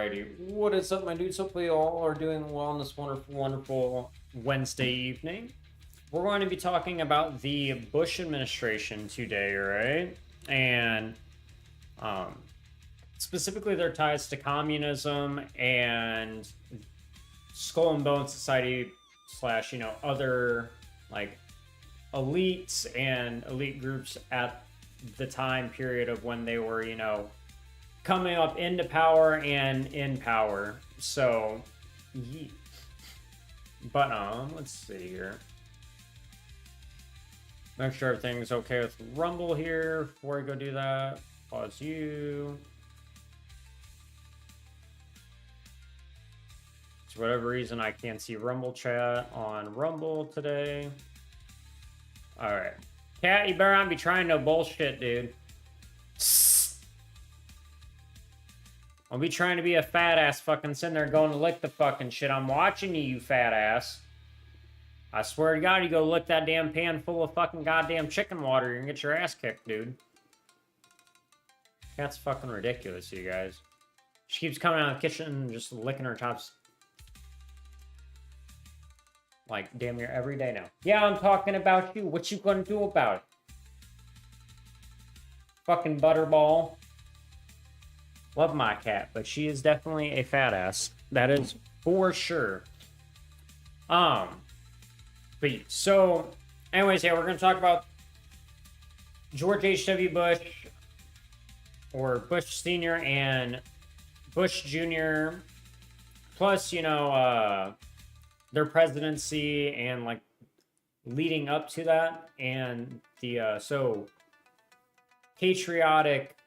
Alrighty, what is up, my dudes? Hopefully you all are doing well on this wonderful, wonderful Wednesday evening. We're going to be talking about the Bush administration today, right? And specifically their ties to communism and Skull and Bone Society slash, other like elites and elite groups at the time period of when they were, coming up into power and in power. So, yeah. But let's see here. Make sure everything's okay with Rumble here before I go do that. Pause you. For whatever reason, I can't see Rumble chat on Rumble today. All right, Cat, you better not be trying no bullshit, dude. I'll be trying to be a fat ass fucking sitting there going to lick the fucking shit. I'm watching you, you fat ass. I swear to God, you go lick that damn pan full of fucking goddamn chicken water, you're gonna get your ass kicked, dude. That's fucking ridiculous, you guys. She keeps coming out of the kitchen and just licking her chops. Like, damn near every day now. Yeah, I'm talking about you. What you gonna do about it? Fucking butterball. Love my cat, but she is definitely a fat ass. That is for sure. But so, anyways, yeah, we're gonna talk about George H.W. Bush, or Bush Sr. and Bush Jr. Plus, their presidency and like leading up to that, and the so patriotic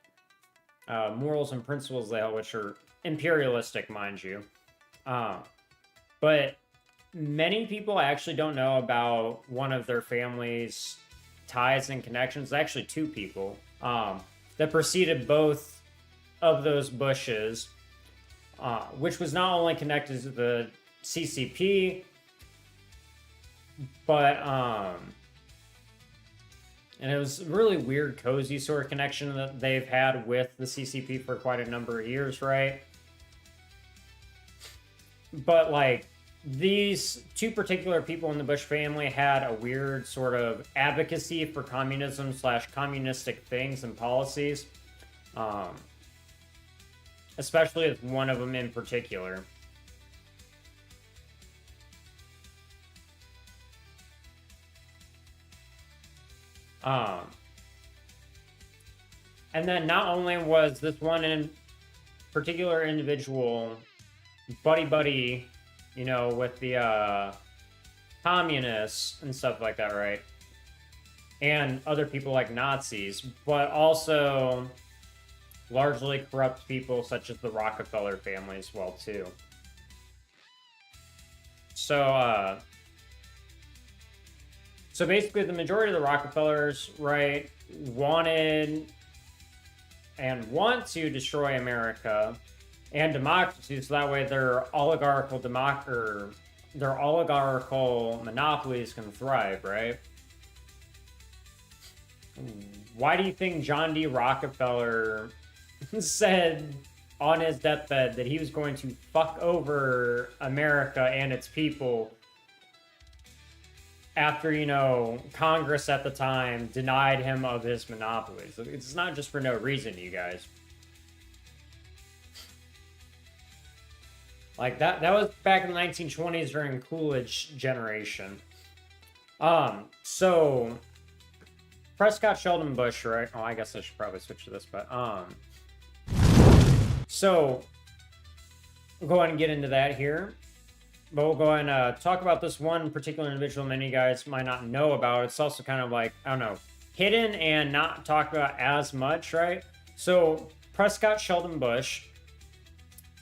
morals and principles they held, which are imperialistic, mind you. But many people actually don't know about one of their family's ties and connections. Actually, two people that preceded both of those Bushes, which was not only connected to the CCP, but and it was a really weird, cozy sort of connection that they've had with the CCP for quite a number of years, right? But like, these two particular people in the Bush family had a weird sort of advocacy for communism slash communistic things and policies, especially with one of them in particular. And then not only was this one in particular individual buddy, with the communists and stuff like that, right? And other people like Nazis, but also largely corrupt people such as the Rockefeller family as well, too. So, so basically, the majority of the Rockefellers, right, wanted and want to destroy America and democracy, so that way their oligarchical monopolies can thrive, right? Why do you think John D. Rockefeller said on his deathbed that he was going to fuck over America and its people after, Congress at the time denied him of his monopolies? It's not just for no reason, you guys. Like, that was back in the 1920s during Coolidge generation. So, Prescott Sheldon Bush, right? Oh, I guess I should probably switch to this, but, so, we'll go ahead and get into that here. But we'll go ahead and talk about this one particular individual many guys might not know about. It's also kind of like, I don't know, hidden and not talked about as much, right? So, Prescott Sheldon Bush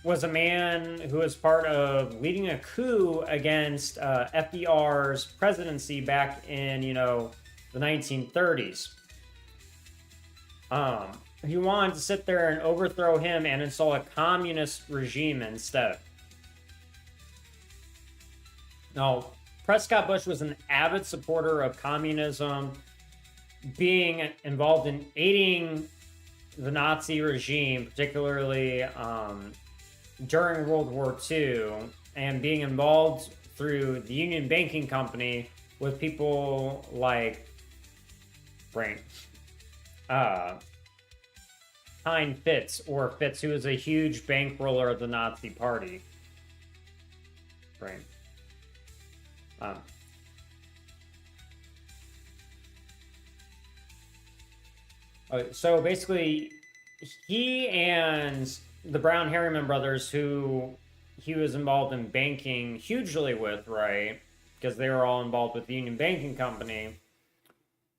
was a man who was part of leading a coup against FDR's presidency back in, the 1930s. He wanted to sit there and overthrow him and install a communist regime instead. Now, Prescott Bush was an avid supporter of communism, being involved in aiding the Nazi regime, particularly during World War II and being involved through the Union Banking Company with people like Hein Fitz, or Fitz, who was a huge bankroller of the Nazi Party. So basically, he and the Brown Harriman brothers, who he was involved in banking hugely with, right? Because they were all involved with the Union Banking Company,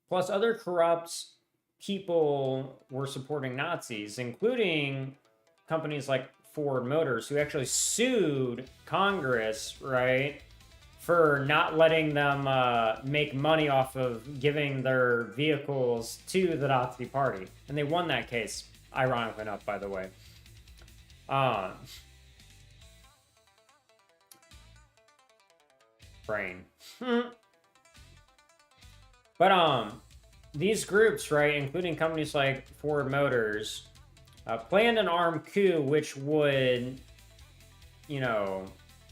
plus other corrupt people were supporting Nazis, including companies like Ford Motors, who actually sued Congress, right, for not letting them make money off of giving their vehicles to the Nazi Party. And they won that case, ironically enough, by the way. Brain. But these groups, right, including companies like Ford Motors, planned an armed coup which would, you know,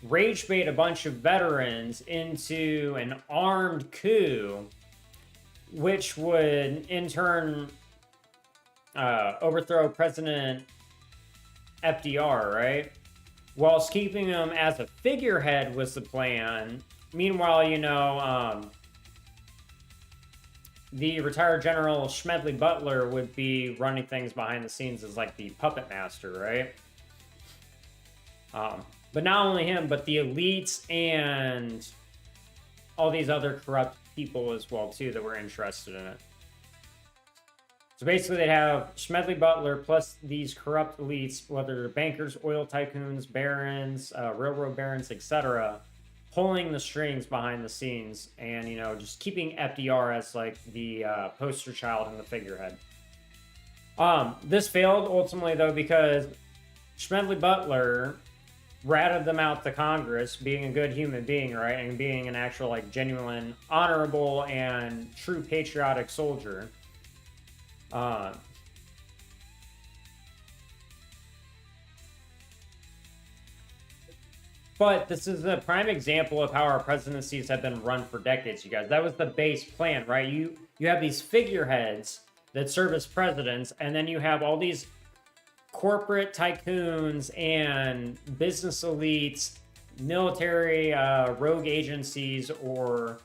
rage bait a bunch of veterans into an armed coup, which would in turn overthrow President FDR, right? Whilst keeping him as a figurehead was the plan. Meanwhile, you know, the retired General Smedley Butler would be running things behind the scenes as like the puppet master, right? But not only him, but the elites and all these other corrupt people as well, too, that were interested in it. So basically, they'd have Smedley Butler plus these corrupt elites, whether they're bankers, oil tycoons, barons, railroad barons, etc., pulling the strings behind the scenes and, you know, just keeping FDR as, like, the poster child and the figurehead. This failed, ultimately, though, because Smedley Butler ratted them out to Congress, being a good human being, right, and being an actual, like, genuine, honorable, and true patriotic soldier. But this is a prime example of how our presidencies have been run for decades, you guys. That was the base plan, right? You have these figureheads that serve as presidents, and then you have all these corporate tycoons and business elites, military rogue agencies, or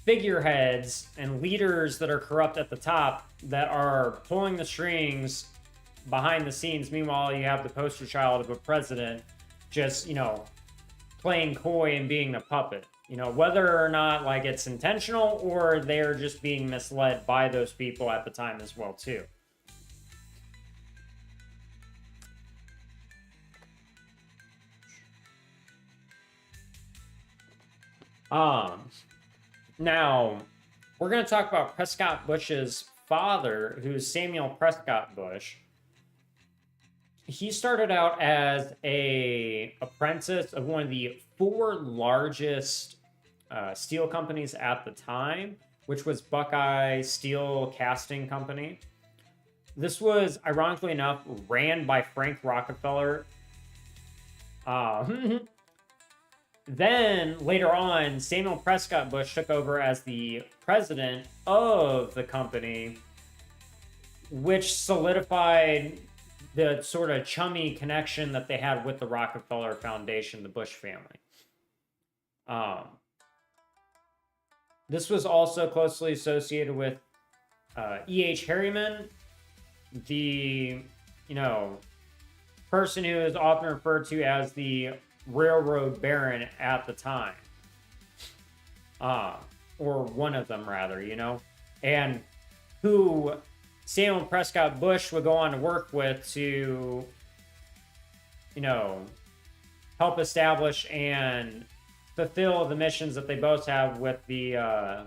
figureheads and leaders that are corrupt at the top that are pulling the strings behind the scenes. Meanwhile, you have the poster child of a president just, you know, playing coy and being a puppet. You know, whether or not, like, it's intentional or they're just being misled by those people at the time as well, too. Now, we're going to talk about Prescott Bush's father, who's Samuel Prescott Bush. He started out as an apprentice of one of the 4 largest steel companies at the time, which was Buckeye Steel Casting Company. This was, ironically enough, ran by Frank Rockefeller. Then, later on, Samuel Prescott Bush took over as the president of the company, which solidified the sort of chummy connection that they had with the Rockefeller Foundation, the Bush family. This was also closely associated with E.H. Harriman, the, you know, person who is often referred to as the railroad baron at the time. Or one of them, rather, you know, and who Samuel Prescott Bush would go on to work with to, you know, help establish and fulfill the missions that they both have with the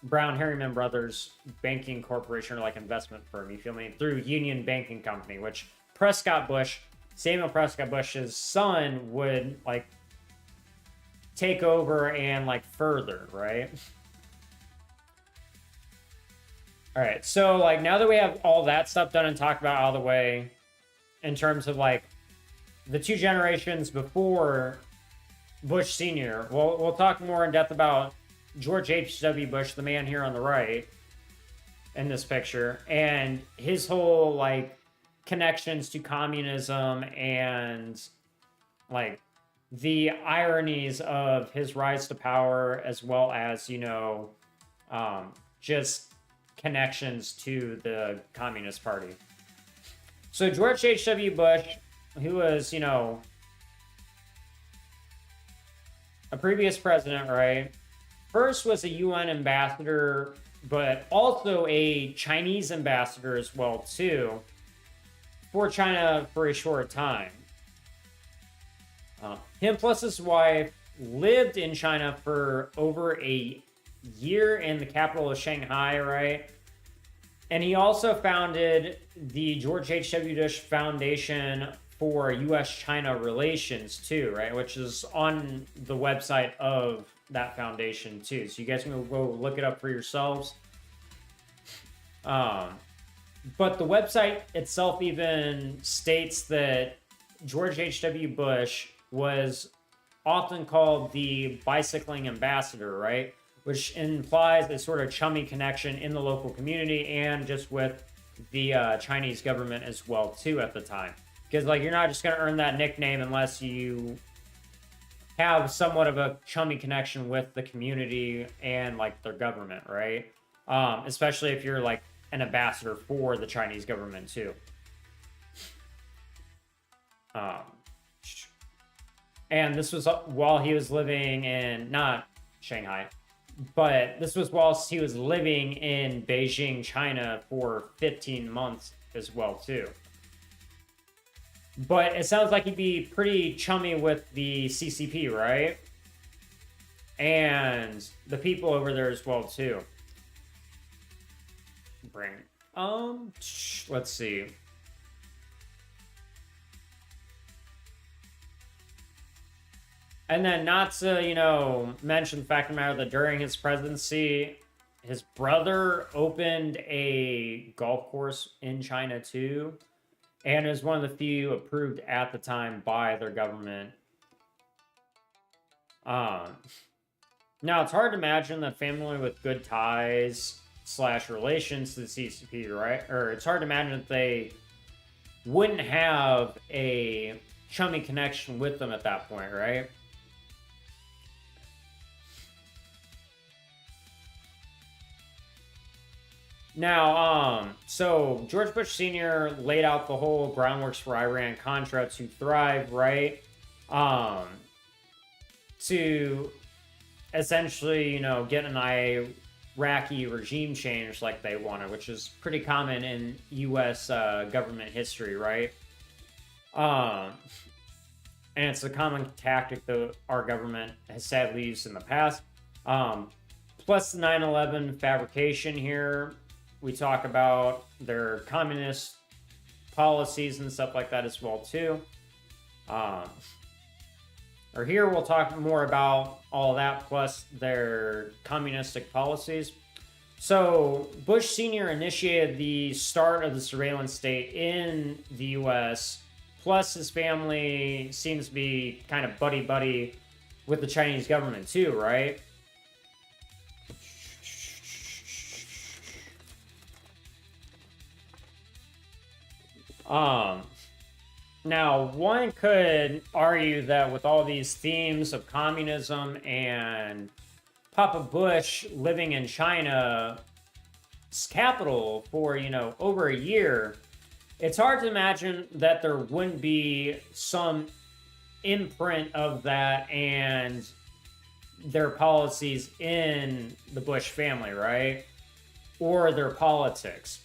Brown Harriman Brothers Banking Corporation, or like investment firm, you feel me, through Union Banking Company, which Prescott Bush, Samuel Prescott Bush's son, would, like, take over and, like, further, right? All right, so, like, now that we have all that stuff done and talked about out of the way, in terms of, like, the two generations before Bush Sr. We'll talk more in depth about George H.W. Bush, the man here on the right in this picture, and his whole like connections to communism and like the ironies of his rise to power, as well as, you know, just connections to the Communist Party. So George H.W. Bush, who was, you know, a previous president, right? First was a UN ambassador, but also a Chinese ambassador as well, too, for China for a short time. Him plus his wife lived in China for over a year in the capital of Shanghai, right? And he also founded the George H.W. Bush Foundation for U.S.-China relations, too, right? Which is on the website of that foundation, too. So you guys can go look it up for yourselves. But the website itself even states that George H.W. Bush was often called the bicycling ambassador, right? Which implies a sort of chummy connection in the local community and just with the Chinese government as well, too, at the time. Because, like, you're not just going to earn that nickname unless you have somewhat of a chummy connection with the community and, like, their government, right? Especially if you're, like, an ambassador for the Chinese government, too. And this was while he was living in, not Shanghai, but this was whilst he was living in Beijing, China for 15 months as well, too. But it sounds like he'd be pretty chummy with the CCP, right? And the people over there as well, too. Let's see. And then not to, you know, mention the fact of the matter that during his presidency, his brother opened a golf course in China, too. And is one of the few approved at the time by their government. Now, it's hard to imagine that family with good ties / relations to the CCP, right? Or it's hard to imagine that they wouldn't have a chummy connection with them at that point, right? Now, so George Bush Sr. laid out the whole groundworks for Iran-Contra to thrive, right? To essentially, you know, get an Iraqi regime change like they wanted, which is pretty common in U.S. Government history, right? And it's a common tactic that our government has sadly used in the past. Plus the 9/11 fabrication here. We talk about their communist policies and stuff like that as well, too. Or here we'll talk more about all of that, plus their communistic policies. So Bush Sr. initiated the start of the surveillance state in the U.S., plus his family seems to be kind of buddy-buddy with the Chinese government, too, right? Now, one could argue that with all these themes of communism and Papa Bush living in China's capital for, you know, over a year, it's hard to imagine that there wouldn't be some imprint of that and their policies in the Bush family, right? Or their politics.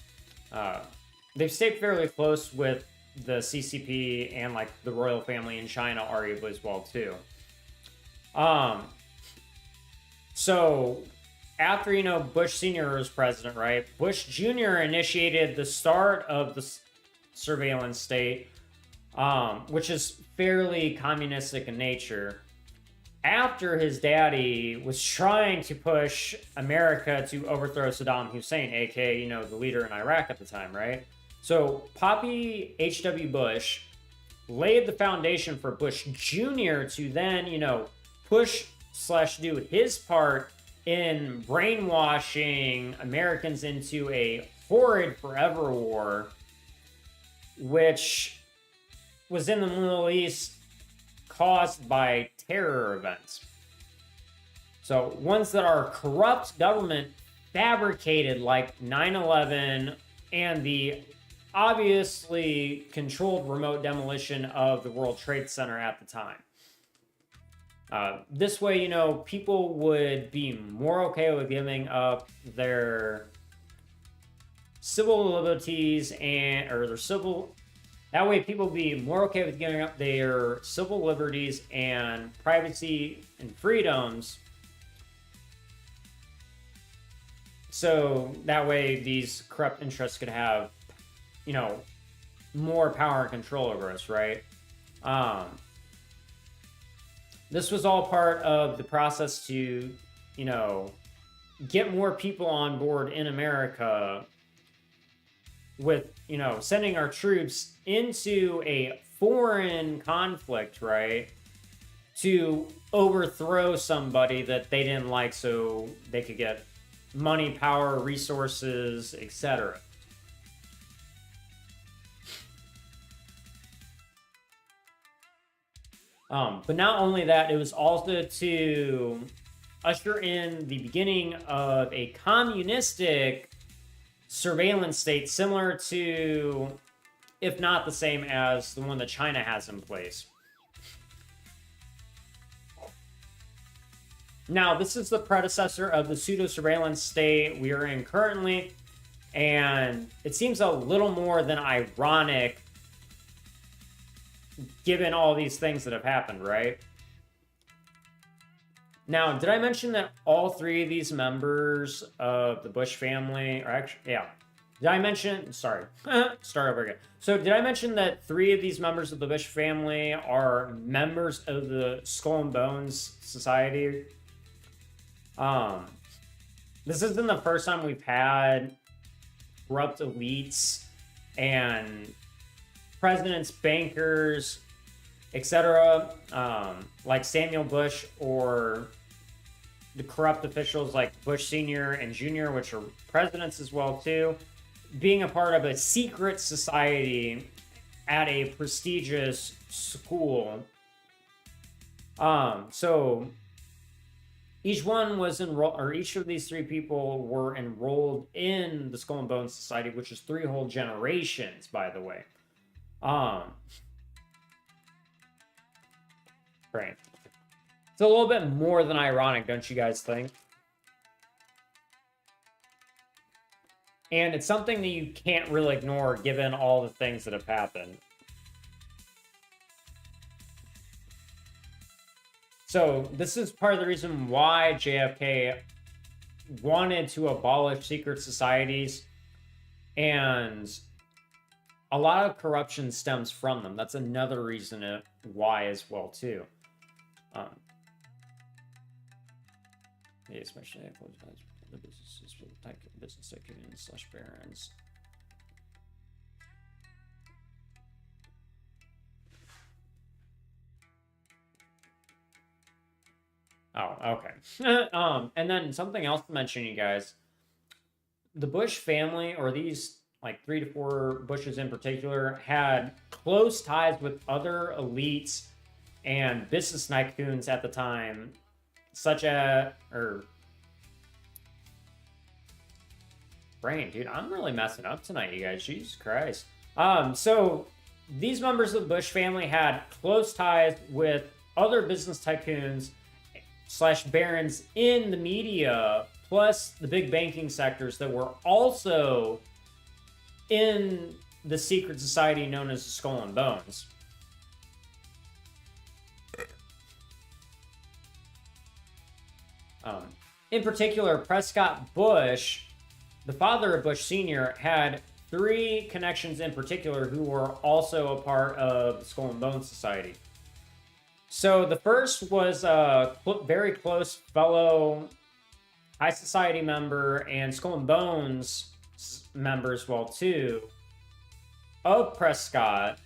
They've stayed fairly close with the CCP and, like, the royal family in China, arguably, as well, too. So, after, you know, Bush Sr. was president, right, Bush Jr. initiated the start of the surveillance state, which is fairly communistic in nature, after his daddy was trying to push America to overthrow Saddam Hussein, aka, you know, the leader in Iraq at the time, right? So, Poppy H.W. Bush laid the foundation for Bush Jr. to then, you know, push / do his part in brainwashing Americans into a horrid forever war, which was in the Middle East caused by terror events. So ones that our corrupt government fabricated, like 9/11 and the obviously controlled remote demolition of the World Trade Center at the time. This way, you know, people would be more okay with giving up their civil liberties or their civil. That way, people would be more okay with giving up their civil liberties and privacy and freedoms. So that way, these corrupt interests could have, you know, more power and control over us, right? This was all part of the process to, you know, get more people on board in America with, you know, sending our troops into a foreign conflict, right? To overthrow somebody that they didn't like so they could get money, power, resources, etc. But not only that, it was also to usher in the beginning of a communistic surveillance state similar to, if not the same as, the one that China has in place. Now, this is the predecessor of the pseudo-surveillance state we are in currently, and it seems a little more than ironic given all these things that have happened, right? Now, did I mention that all three of these members of the Bush family are actually, yeah. Did I mention, sorry, start over again. So did I mention that 3 of these members of the Bush family are members of the Skull and Bones Society? This isn't the first time we've had corrupt elites and presidents, bankers, etc., like Samuel Bush, or the corrupt officials like Bush Sr. and Jr., which are presidents as well too, being a part of a secret society at a prestigious school. So each one was enrolled, or each of these 3 people were enrolled in the Skull and Bones Society, which is 3 whole generations, by the way. Right. It's a little bit more than ironic, don't you guys think? And it's something that you can't really ignore given all the things that have happened. So this is part of the reason why JFK wanted to abolish secret societies, and a lot of corruption stems from them. That's another reason why as well too. Especially the businesses for the business tycoons / barons. Oh, okay. And then something else to mention, you guys. The Bush family, or these like 3 to 4 Bushes in particular, had close ties with other elites and business tycoons at the time, such as, brain, dude, I'm really messing up tonight, you guys. Jesus Christ. So these members of the Bush family had close ties with other business tycoons / barons in the media, plus the big banking sectors that were also in the secret society known as the Skull and Bones. In particular, Prescott Bush, the father of Bush Sr., had 3 connections in particular who were also a part of the Skull and Bones Society. So the first was a very close fellow high society member and Skull and Bones member as well too of Prescott,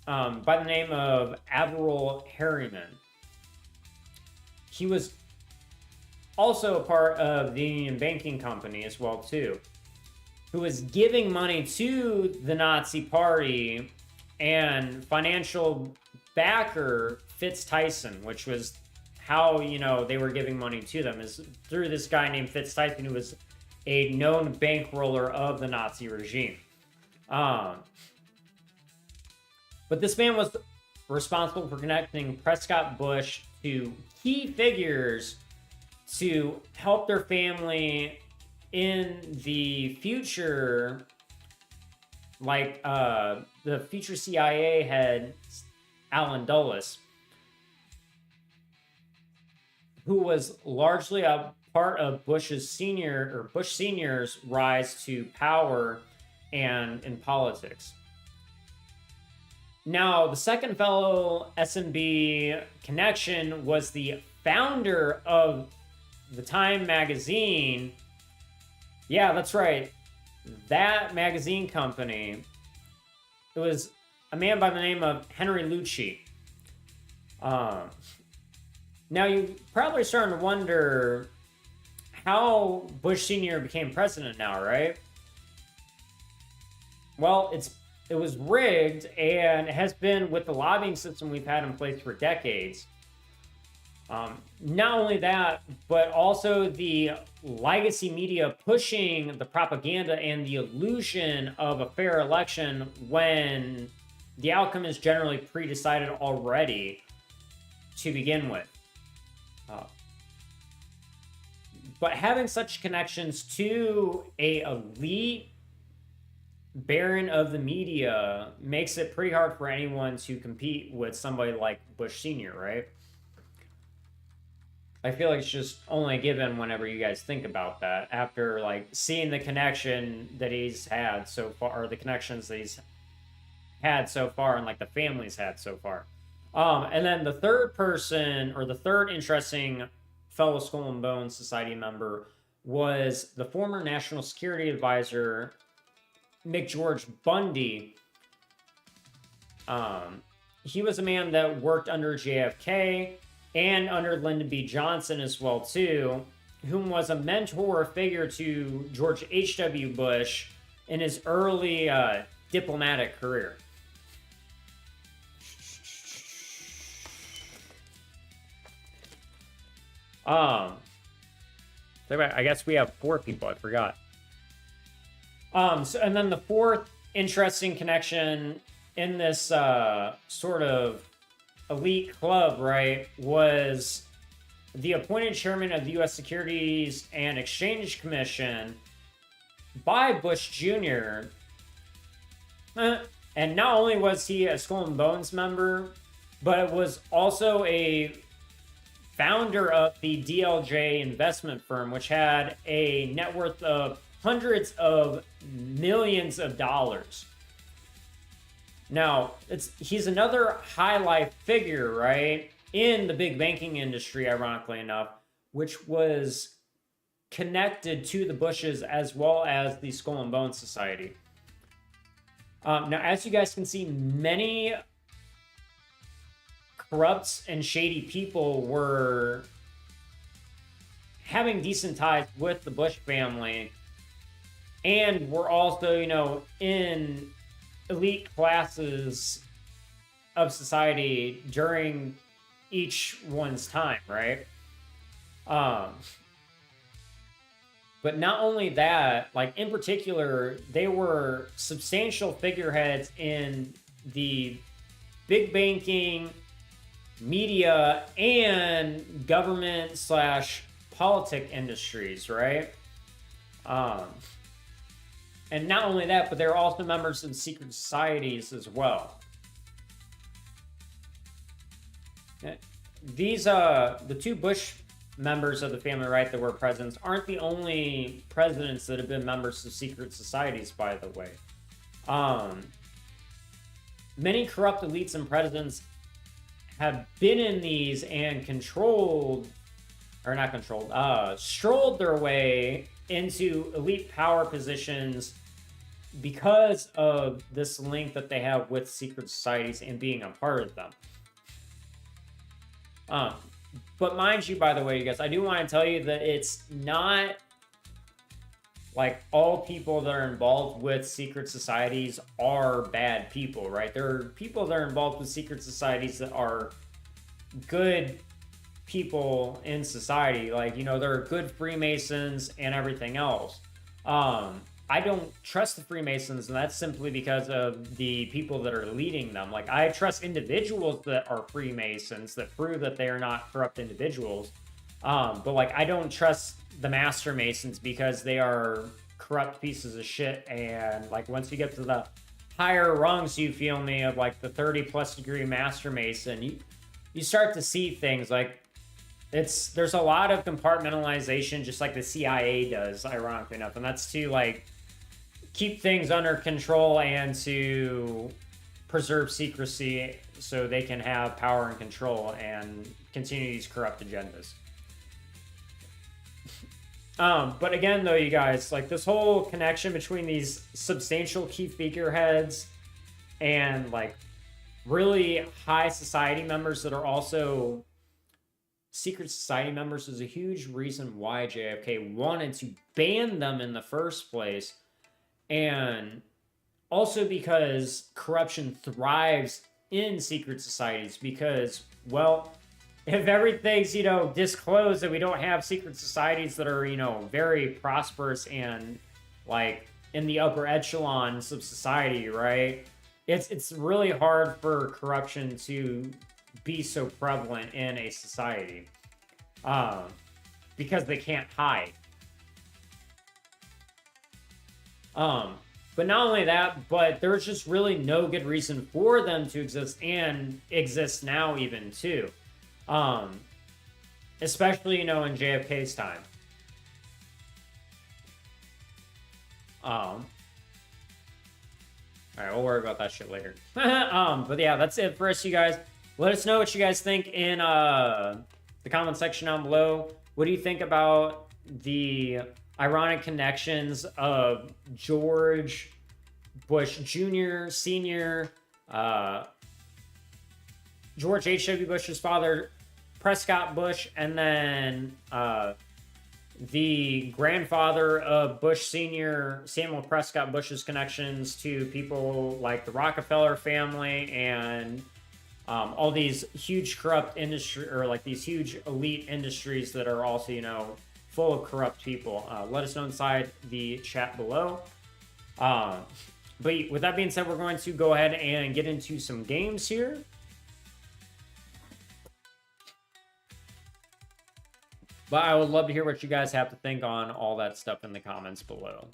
by the name of Averell Harriman. He was also a part of the Union Banking Company as well, too, who was giving money to the Nazi Party, and financial backer Fitz Tyson, which was how, you know, they were giving money to them, is through this guy named Fitz Tyson, who was a known bankroller of the Nazi regime. But this man was responsible for connecting Prescott Bush to key figures to help their family in the future, like the future CIA head, Allen Dulles, who was largely a part of Bush Senior's rise to power and in politics. Now, the second fellow SMB connection was the founder of the Time magazine. Yeah, that's right. That magazine company. It was a man by the name of Henry Lucci. Now, you're probably starting to wonder how Bush Sr. became president now, right? Well, it was rigged, and it has been with the lobbying system we've had in place for decades. Not only that, but also the legacy media pushing the propaganda and the illusion of a fair election when the outcome is generally pre-decided already to begin with. But having such connections to a elite baron of the media makes it pretty hard for anyone to compete with somebody like Bush Sr., right? I feel like it's just only a given whenever you guys think about that, after like seeing the connection that he's had so far, or the connections that he's had so far, and like the family's had so far. And then the third person, or the third interesting fellow Skull and Bones Society member, was the former National Security Advisor McGeorge Bundy. He was a man that worked under JFK and under Lyndon B. Johnson as well, too, whom was a mentor figure to George H.W. Bush in his early diplomatic career. I guess we have 4 people. I forgot. And then the fourth interesting connection in this sort of elite club, right, was the appointed chairman of the U.S. Securities and Exchange Commission by Bush Jr. And not only was he a Skull and Bones member, but it was also a founder of the DLJ investment firm, which had a net worth of hundreds of millions of dollars. Now, he's another high life figure, right, in the big banking industry, ironically enough, which was connected to the Bushes as well as the Skull and Bones Society. Now, as you guys can see, many corrupt and shady people were having decent ties with the Bush family, and were also, you know, in elite classes of society during each one's time, right? But not only that, like in particular, they were substantial figureheads in the big banking, media, and government / politic industries, right? And not only that, but they're also members of secret societies as well. These, the 2 Bush members of the family, right, that were presidents, aren't the only presidents that have been members of secret societies, by the way. Many corrupt elites and presidents have been in these and strolled their way into elite power positions because of this link that they have with secret societies and being a part of them. But mind you, by the way, you guys, I do want to tell you that it's not like all people that are involved with secret societies are bad people, right? There are people that are involved with secret societies that are good people in society. Like, you know, there are good Freemasons and everything else. I don't trust the Freemasons, and that's simply because of the people that are leading them. Like, I trust individuals that are Freemasons that prove that they are not corrupt individuals. But, like, I don't trust the Master Masons because they are corrupt pieces of shit. And, like, once you get to the higher rungs, you feel me, of, like, the 30-plus degree Master Mason, you start to see things like there's a lot of compartmentalization, just like the CIA does, ironically enough, and that's to like keep things under control and to preserve secrecy so they can have power and control and continue these corrupt agendas. But again, though, you guys, like this whole connection between these substantial key figureheads and like really high society members that are also secret society members is a huge reason why JFK wanted to ban them in the first place. And also because corruption thrives in secret societies because, well, if everything's, you know, disclosed and we don't have secret societies that are, you know, very prosperous and like in the upper echelons of society, right? It's really hard for corruption to be so prevalent in a society because they can't hide. But not only that, but there's just really no good reason for them to exist and exist now even too. Especially, you know, in JFK's time. All right, we'll worry about that shit later. But yeah, that's it for us, you guys. Let us know what you guys think in the comment section down below. What do you think about the ironic connections of George Bush Jr., Sr., George H.W. Bush's father, Prescott Bush, and then the grandfather of Bush Sr., Samuel Prescott Bush's connections to people like the Rockefeller family and all these huge corrupt industry, or like these huge elite industries that are also, you know, full of corrupt people. Let us know inside the chat below. But with that being said, we're going to go ahead and get into some games here. But I would love to hear what you guys have to think on all that stuff in the comments below.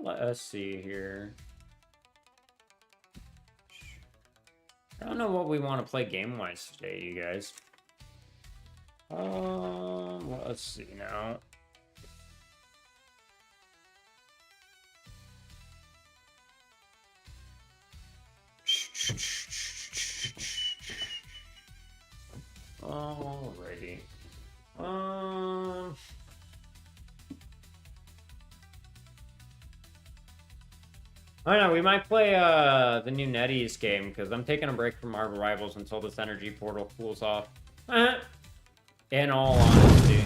Let us see here. I don't know what we want to play game-wise today, you guys. Let's see now. Alrighty. I don't know, we might play the new NetEase game, because I'm taking a break from Marvel Rivals until this energy portal cools off. In all honesty.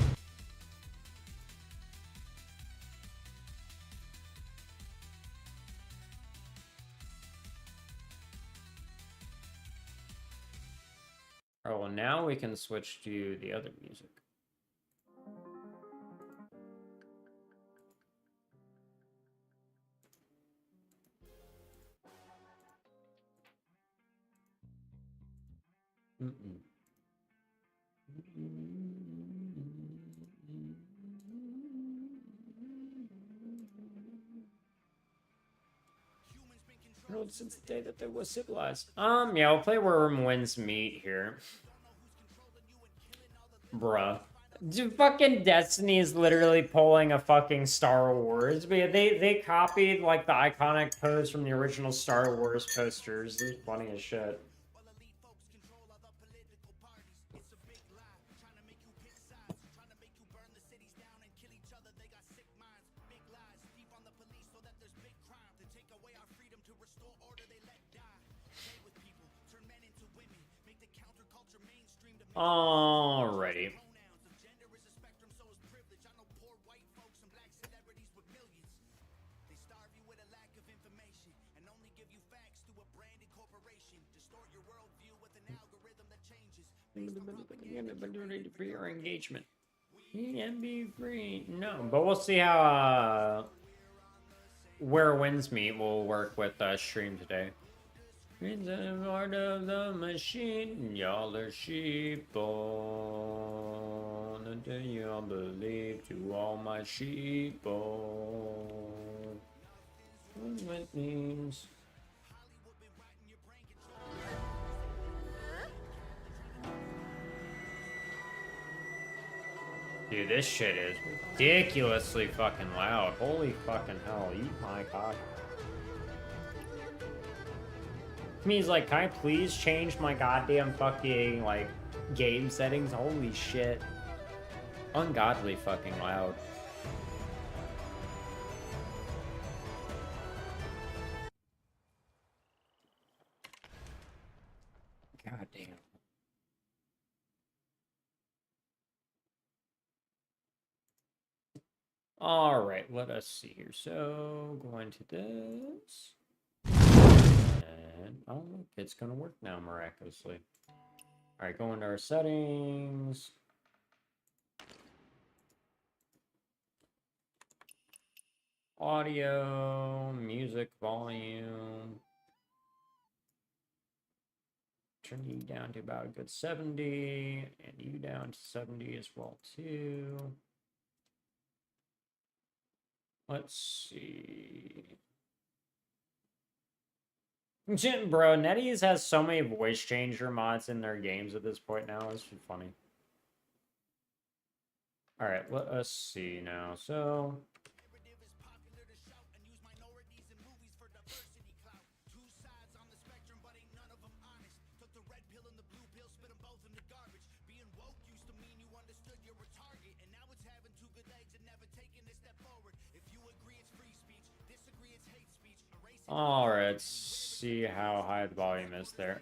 Oh, well, now we can switch to the other music. Since the day that they were civilized. Yeah, we'll play where winds meet here. Bruh. Dude, fucking Destiny is literally pulling a fucking Star Wars. But yeah, they copied like the iconic pose from the original Star Wars posters. It's funny as shit. Alrighty. For your engagement. And be free. No, but we'll see how where winds meet will work with stream today. It's a part of the machine. Y'all are sheep. Do you believe to all my sheep? What it means. Dude, this shit is ridiculously fucking loud. Holy fucking hell. Eat my cock. Means like, can I please change my goddamn fucking, like, game settings? Holy shit. Ungodly fucking loud. God damn. All right, let us see here. So, going to this. And, oh, look, it's going to work now miraculously. All right, go into our settings. Audio, music volume. Turn you down to about a good 70, and you down to 70 as well, too. Let's see. Bro, NetEase has so many voice changer mods in their games at this point now. It's funny. All right, let us see now. So, all right, let's see how high the volume is there.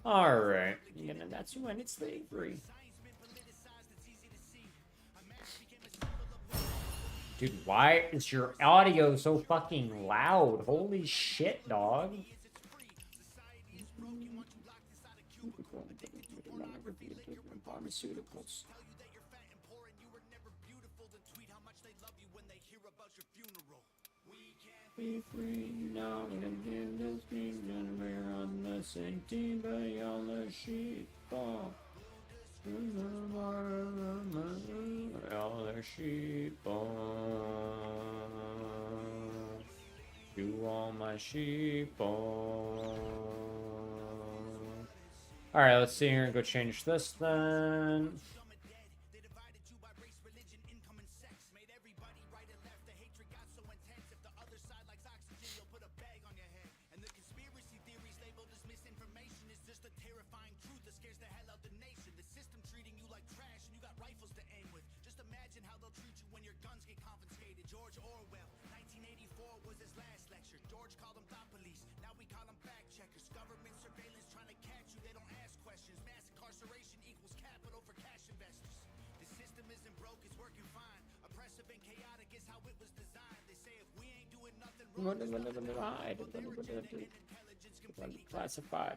All right, and that's when it's slavery. Dude, why is your audio so fucking loud? Holy shit, dog. Pharmaceuticals. Be free now, and give this kingdom. We're on the same team, but y'all are sheep. Y'all are sheep. You all my sheep. Alright, let's see here and go change this then. Classified.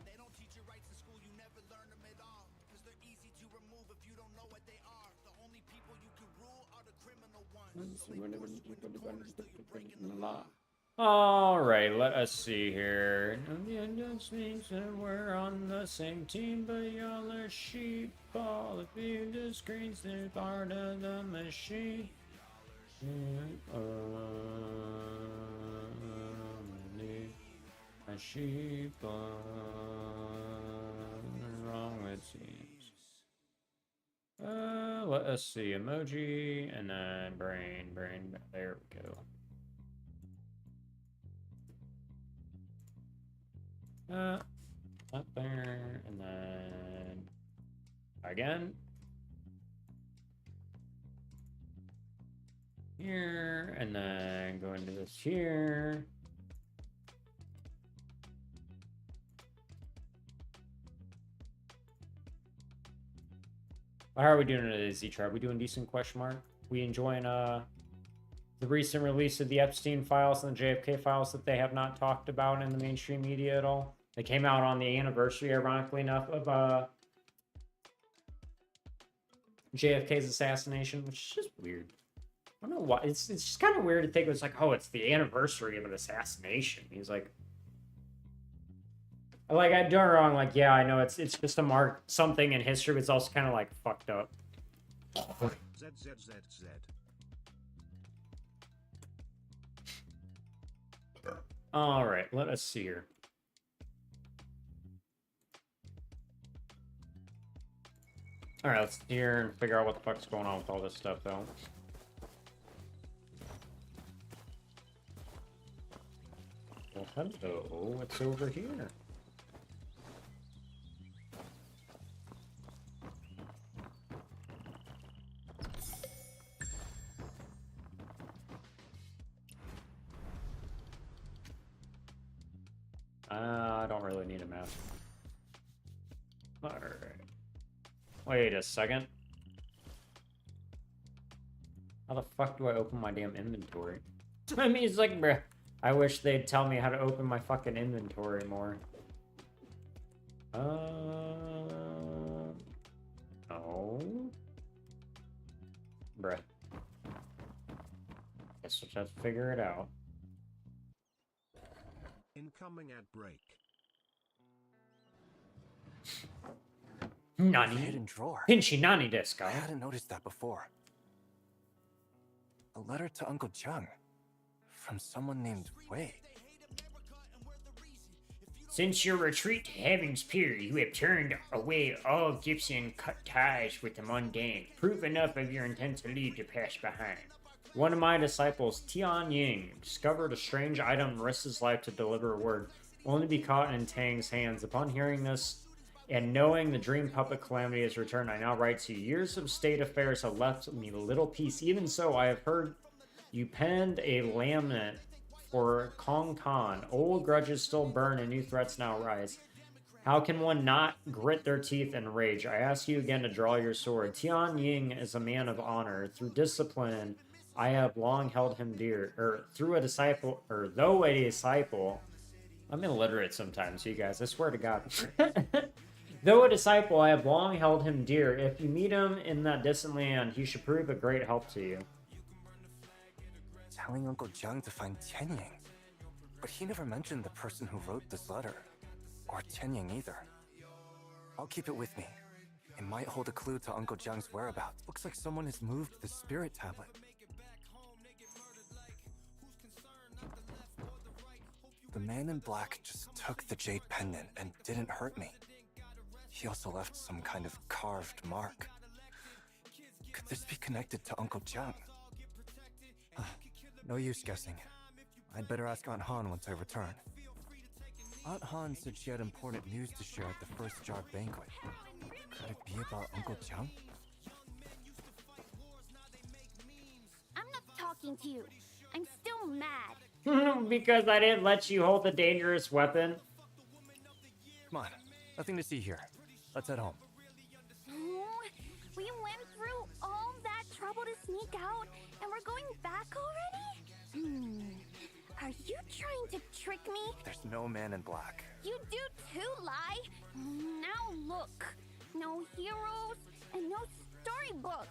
All right, let us see here. We're on the same team, but y'all are sheep. All of you, the screens, they're part of the machine. A sheep wrong it seems. Let us see, emoji and then brain, there we go. Up there and then again. Here and then go into this here. How are we doing today, Z-Tribe? We doing decent, question mark? We enjoying the recent release of the Epstein files and the JFK files that they have not talked about in the mainstream media at all? They came out on the anniversary, ironically enough, of JFK's assassination, which is just weird. I don't know why. It's just kind of weird to think it was like, oh, it's the anniversary of an assassination. He's like, I don't wrong. Like, yeah, I know it's just to mark something in history, but it's also kind of like fucked up. ZZZZ. All right, let us see here. All right, let's hear and figure out what the fuck's going on with all this stuff, though. Well, hello. What's over here? I don't really need a map. Alright. Wait a second. How the fuck do I open my damn inventory? I mean, it's like, bruh. I wish they'd tell me how to open my fucking inventory more. Oh. Bruh. Guess we'll just figure it out. Incoming at break. Nani? Hidden drawer. Pinchy nani desu I ka? hadn't noticed that before. A letter to Uncle Jung from someone named Wei. Since your retreat to Heaven's Pier, you have turned away all gifts and cut ties with the mundane. Prove enough of your intent to leave to pass behind. One of my disciples, Tian Ying, discovered a strange item and risked his life to deliver a word, only to be caught in Tang's hands. Upon hearing this, and knowing the dream puppet Calamity has returned, I now write to you. Years of state affairs have left me little peace. Even so, I have heard you penned a lament for Kong Khan. Old grudges still burn and new threats now rise. How can one not grit their teeth in rage? I ask you again to draw your sword. Tian Ying is a man of honor. Through discipline, I have long held him dear. Though a disciple, I'm illiterate sometimes, you guys, I swear to God. Though a disciple, I have long held him dear. If you meet him in that distant land, he should prove a great help to you. Telling Uncle Jung to find Tianying. But he never mentioned the person who wrote this letter. Or Tianying either. I'll keep it with me. It might hold a clue to Uncle Jung's whereabouts. Looks like someone has moved the spirit tablet. The man in black just took the jade pendant and didn't hurt me. He also left some kind of carved mark. Could this be connected to Uncle Jung? No use guessing. I'd better ask Aunt Han once I return. Aunt Han said she had important news to share at the first jar banquet. Could it be about Uncle Jung? I'm not talking to you. I'm still mad. Because I didn't let you hold the dangerous weapon. Come on, nothing to see here. Let's head home. Oh, we went through all that trouble to sneak out, and we're going back already? Are you trying to trick me? There's no man in black. You do too, Lai. Now look. No heroes and no storybook.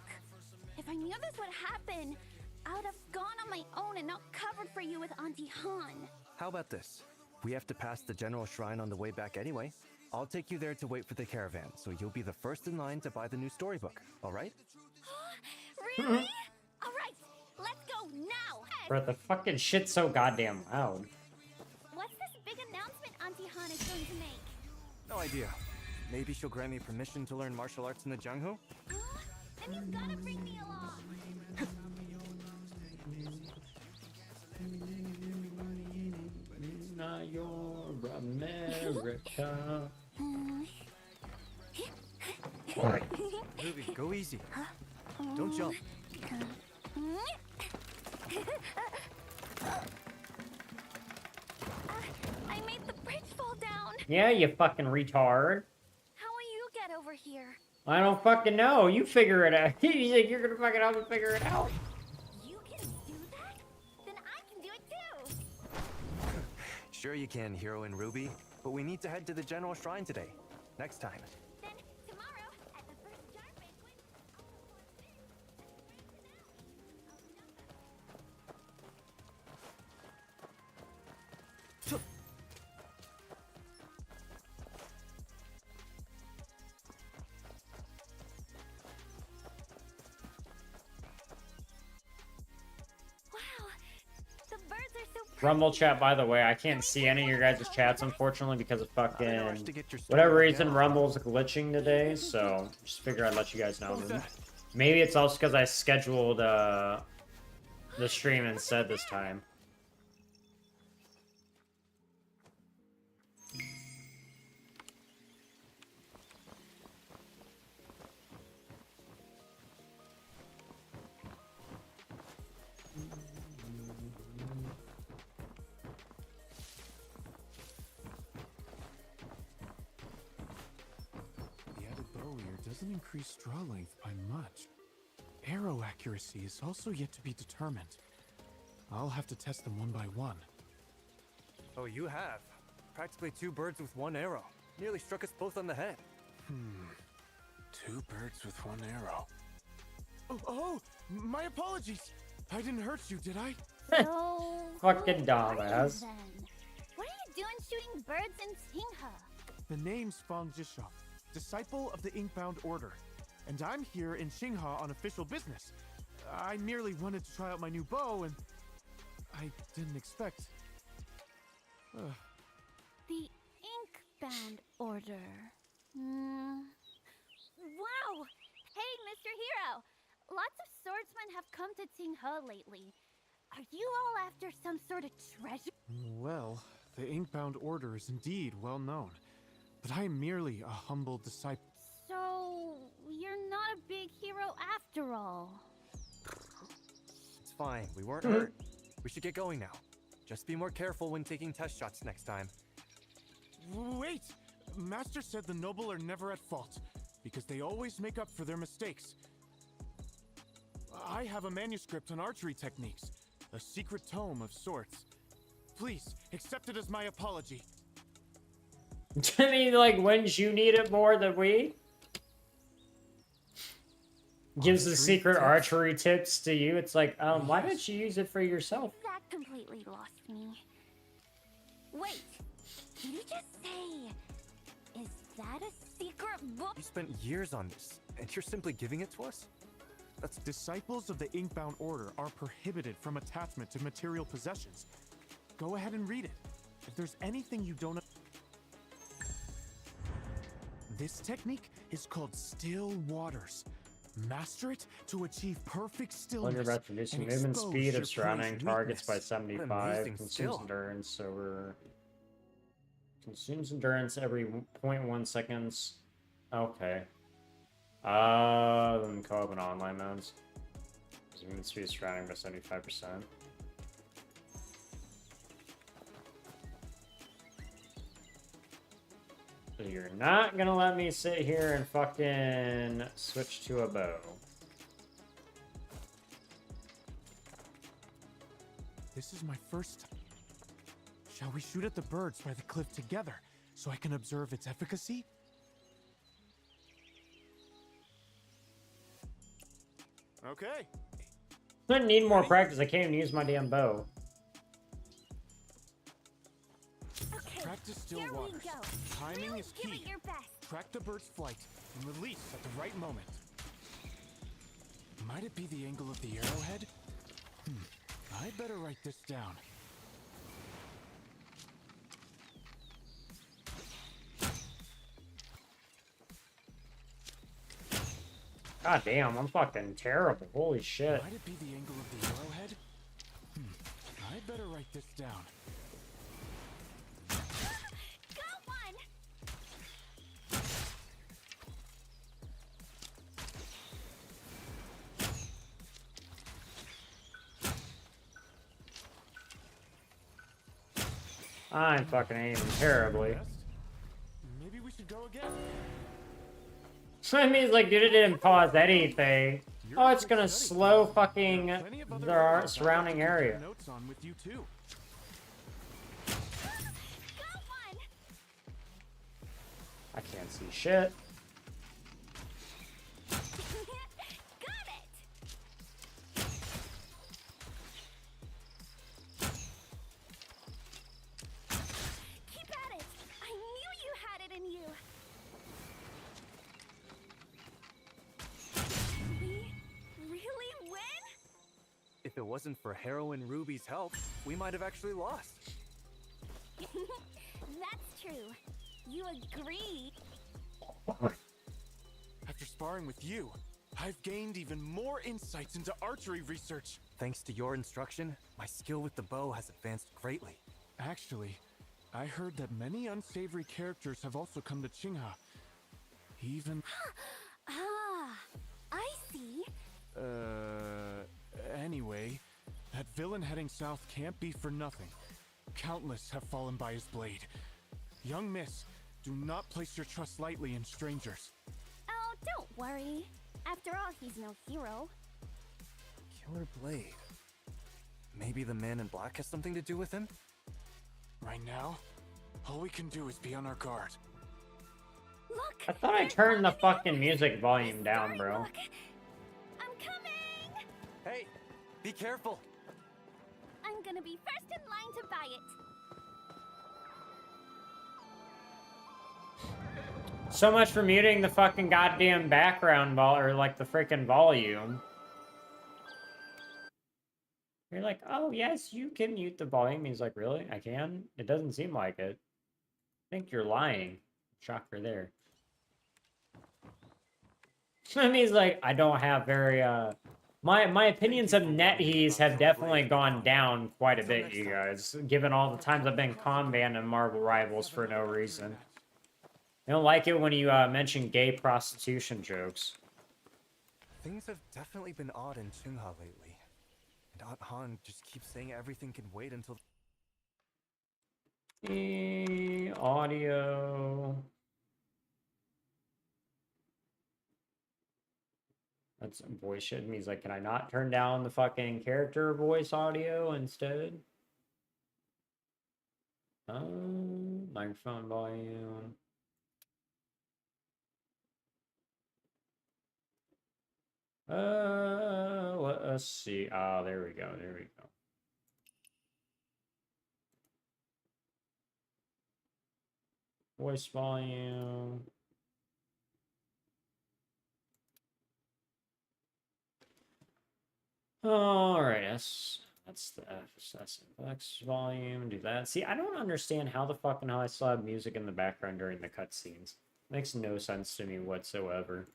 If I knew this would happen, I would have gone on my own and not covered for you with Auntie Han. How about this? We have to pass the general shrine on the way back anyway. I'll take you there to wait for the caravan, so you'll be the first in line to buy the new storybook, alright? Really? Alright, let's go now. Bro, the fucking shit's so goddamn loud. What's this big announcement Auntie Han is going to make? No idea. Maybe she'll grant me permission to learn martial arts in the Jungho? Then you've gotta bring me along. Not your America. Ruby, go easy. Don't jump. I made the bridge fall down. Yeah, you fucking retard. How will you get over here? I don't fucking know. You figure it out. You think you're gonna fucking help me figure it out? You can do that? Then I can do it too. Sure you can, Hero and Ruby, but we need to head to the General Shrine today. Next time. Then tomorrow at the first jar banquet, wow, the birds are so pretty. Rumble chat, by the way, I can't see any of your guys' chats, unfortunately, because of Not in a rush fucking... to get your story Whatever back reason, out. Rumble's glitching today, so just figure I'd let you guys know. What was that? Maybe it's also because I scheduled the stream instead this time. The added bow ear doesn't increase straw length by much. Arrow accuracy is also yet to be determined. I'll have to test them one by one. Oh, you have. Practically 2 birds with 1 arrow. Nearly struck us both on the head. 2 birds with 1 arrow. Oh, my apologies. I didn't hurt you, did I? So, Fucking who dumbass. are you then? What are you doing shooting birds in Singha? The name's Fang Jisha, disciple of the Inkbound Order. And I'm here in Xingha on official business. I merely wanted to try out my new bow, and I didn't expect... The Inkbound Order. Wow! Hey, Mr. Hero! Lots of swordsmen have come to Tsinghe lately. Are you all after some sort of treasure? Well, the Inkbound Order is indeed well known, but I am merely a humble disciple. So, you're not a big hero after all. It's fine. We weren't hurt. We should get going now. Just be more careful when taking test shots next time. Wait! Master said the noble are never at fault, because they always make up for their mistakes. I have a manuscript on archery techniques, a secret tome of sorts. Please, accept it as my apology. I mean, like, when's you need it more than we? Gives the Archery secret tips? archery tips to you. It's like, why didn't you use it for yourself? That completely lost me. Wait, did you just say... Is that a secret book? You spent years on this, and you're simply giving it to us? That's Disciples of the Inkbound Order are prohibited from attachment to material possessions. Go ahead and read it. If there's anything you don't... This technique is called Still Waters. Master it to achieve perfect stillness. Under breath, reducing and movement expose speed your of surrounding prey's targets by weakness. 75. amazing Consumes skill. endurance, so we're... Consumes endurance every 0.1 seconds. Okay. Then co-op and online modes. Movement speed of surrounding by 75%. So you're not gonna let me sit here and fucking switch to a bow. This is my first time. Shall we shoot at the birds by the cliff together so I can observe its efficacy? Okay. I need more practice. I can't even use my damn bow. Okay, Practice still here waters. we go. Timing Really is give key. it your best. Track the bird's flight and release at the right moment. Might it be the angle of the arrowhead? I'd better write this down. God damn, I'm fucking terrible. Holy shit. Might it be the angle of the arrowhead? I'd better write this down. Got one! I'm fucking aiming terribly. Best? Maybe we should go again. So that means, like, dude, it didn't pause anything. Oh, it's gonna slow fucking the surrounding area. Notes on with you too. Got one. I can't see shit. Got it. Keep at it. I knew you had it in you. We really win? If it wasn't for Heroine Ruby's help, we might have actually lost. That's true. You agree. After sparring with you, I've gained even more insights into archery research. Thanks to your instruction, my skill with the bow has advanced greatly. Actually, I heard that many unsavory characters have also come to Qingha. Even... Ah, I see. Anyway, that villain heading south can't be for nothing. Countless have fallen by his blade. Young miss, do not place your trust lightly in strangers. Oh, don't worry. After all, he's no hero. Killer blade. Maybe the man in black has something to do with him? Right now, all we can do is be on our guard. Look! I thought I turned the fucking music volume down, bro. Look. I'm coming! Hey, be careful! I'm gonna be first in line to buy it. So much for muting the fucking goddamn background or like the freaking volume. You're like, oh yes, you can mute the volume. He's like, really? I can? It doesn't seem like it. I think you're lying. Shocker there. And he's like, I don't have very, my opinions of NetEase have definitely gone down quite a bit, you guys, given all the times I've been banned in Marvel Rivals for no reason. I don't like it when you mention gay prostitution jokes. Things have definitely been odd in Qingha lately. And Aunt Han just keeps saying everything can wait until... Audio. That's voice shit. Means like, can I not turn down the fucking character voice audio instead? Microphone volume. Let's see. Ah, there we go. There we go. Voice volume. All right, that's the FACTS volume. Do that. See, I don't understand how the fucking hell I still have music in the background during the cutscenes. Makes no sense to me whatsoever.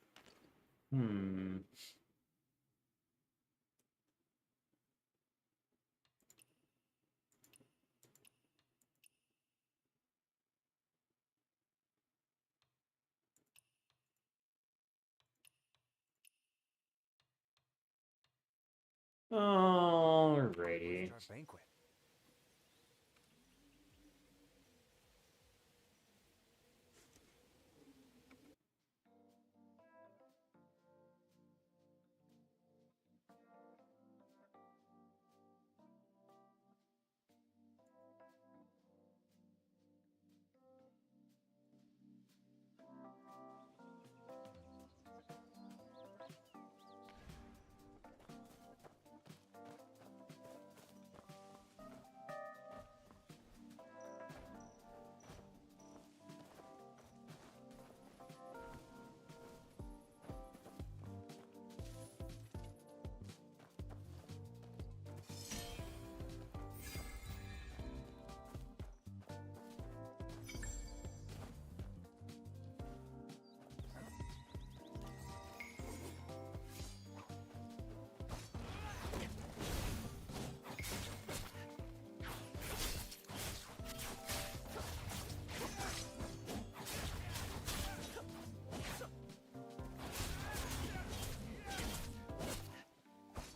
Alrighty. Our banquet.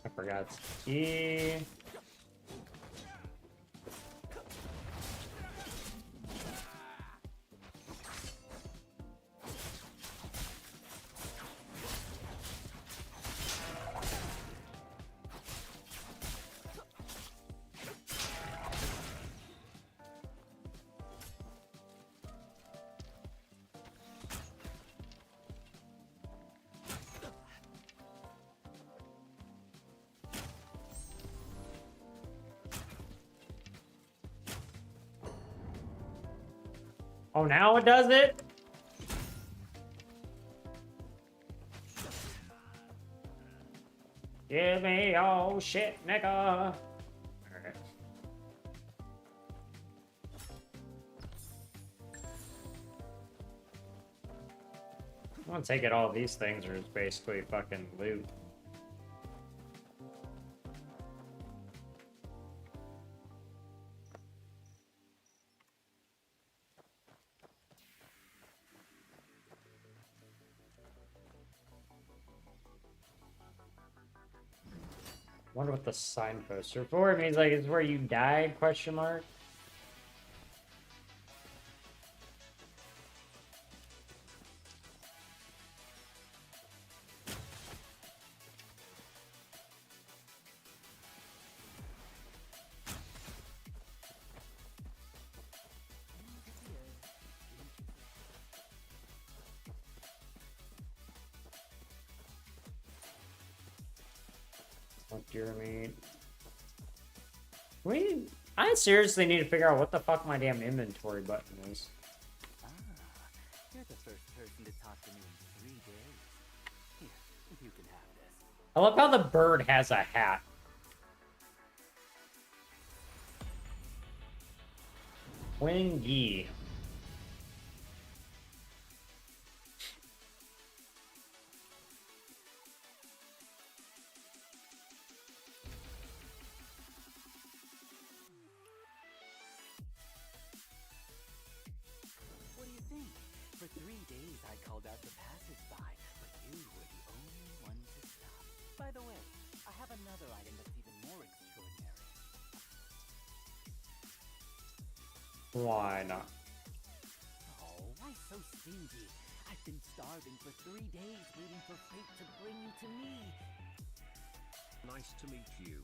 I forgot. E. Oh, now it does it? Give me all shit, nigga. Alright. I'm gonna take it all these things are just basically fucking loot. Wonder what the signposts are for. It means like it's where you died, question mark. Deer meat. I seriously need to figure out what the fuck my damn inventory button is. Ah, you're the first person to talk to me in 3 days. Here, you can have this. I love how the bird has a hat. Wingy. What do you think? For 3 days I called out the passers-by, but you were the only one to stop. By the way, I have another item that's even more extraordinary. Why not? Oh, why so stingy? I've been starving for 3 days waiting for fate to bring you to me. Nice to meet you.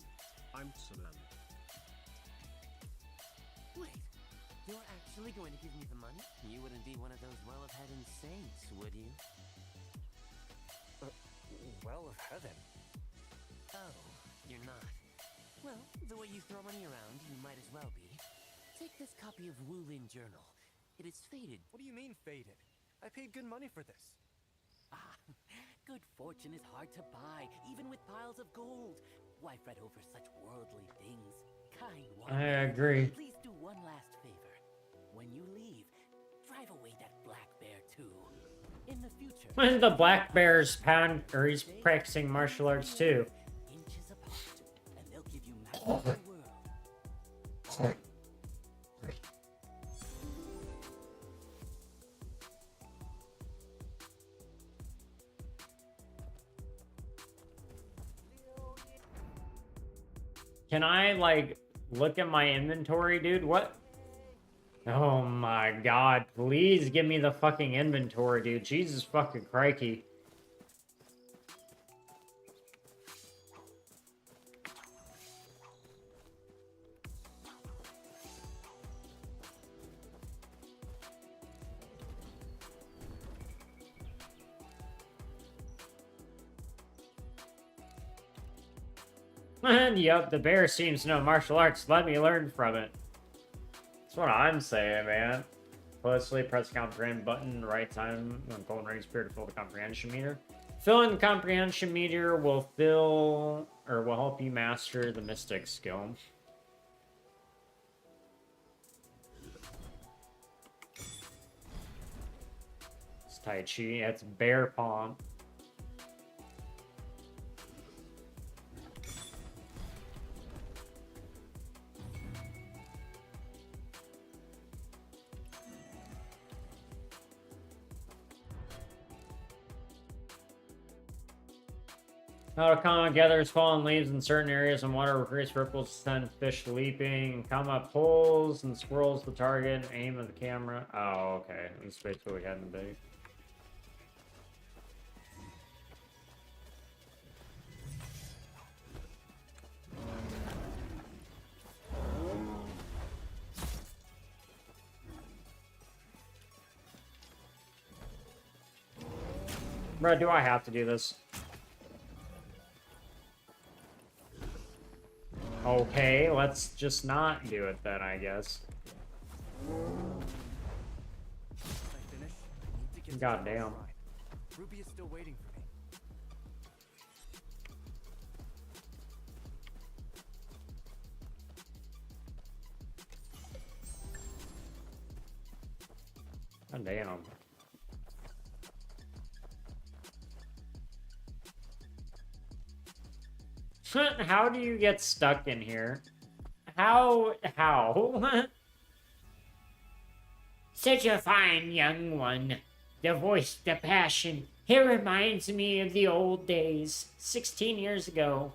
I'm Sanan. Wait, you're actually going to give me the money? You wouldn't be one of those well-of-heaven saints, would you? Well of heaven. Oh, you're not. Well, the way you throw money around, you might as well be. Take this copy of Wulin Journal. It is faded. What do you mean faded? I paid good money for this. Ah, good fortune is hard to buy, even with piles of gold. Why fret over such worldly things? Kind one. I agree. Please do one last favor. When you leave, drive away that black bear too. In the future, When the black bear's pound, or he's practicing martial arts too. inches apart, and they'll give you maps of the world. Can I, like, look at my inventory, dude? What? Oh my god, please give me the fucking inventory, dude. Jesus fucking crikey. And yep, the bear seems to know martial arts. Let me learn from it. That's what I'm saying, man. Closely press the comprehend button right time when golden ring appear to fill the comprehension meter. Filling the comprehension meter will help you master the mystic skill. It's Tai Chi. It's bear palm. Nakama gathers fallen leaves in certain areas and water creates ripples to send fish leaping. Kama pulls and swirls the target. Aim of the camera. Oh, okay. That's basically what we had in the bait. Bro, do I have to do this? Okay, let's just not do it then, I guess. get to God the damn. shrine. Ruby is still waiting for me. God damn. How do you get stuck in here? How? Such a fine young one. The voice, the passion. It reminds me of the old days, 16 years ago.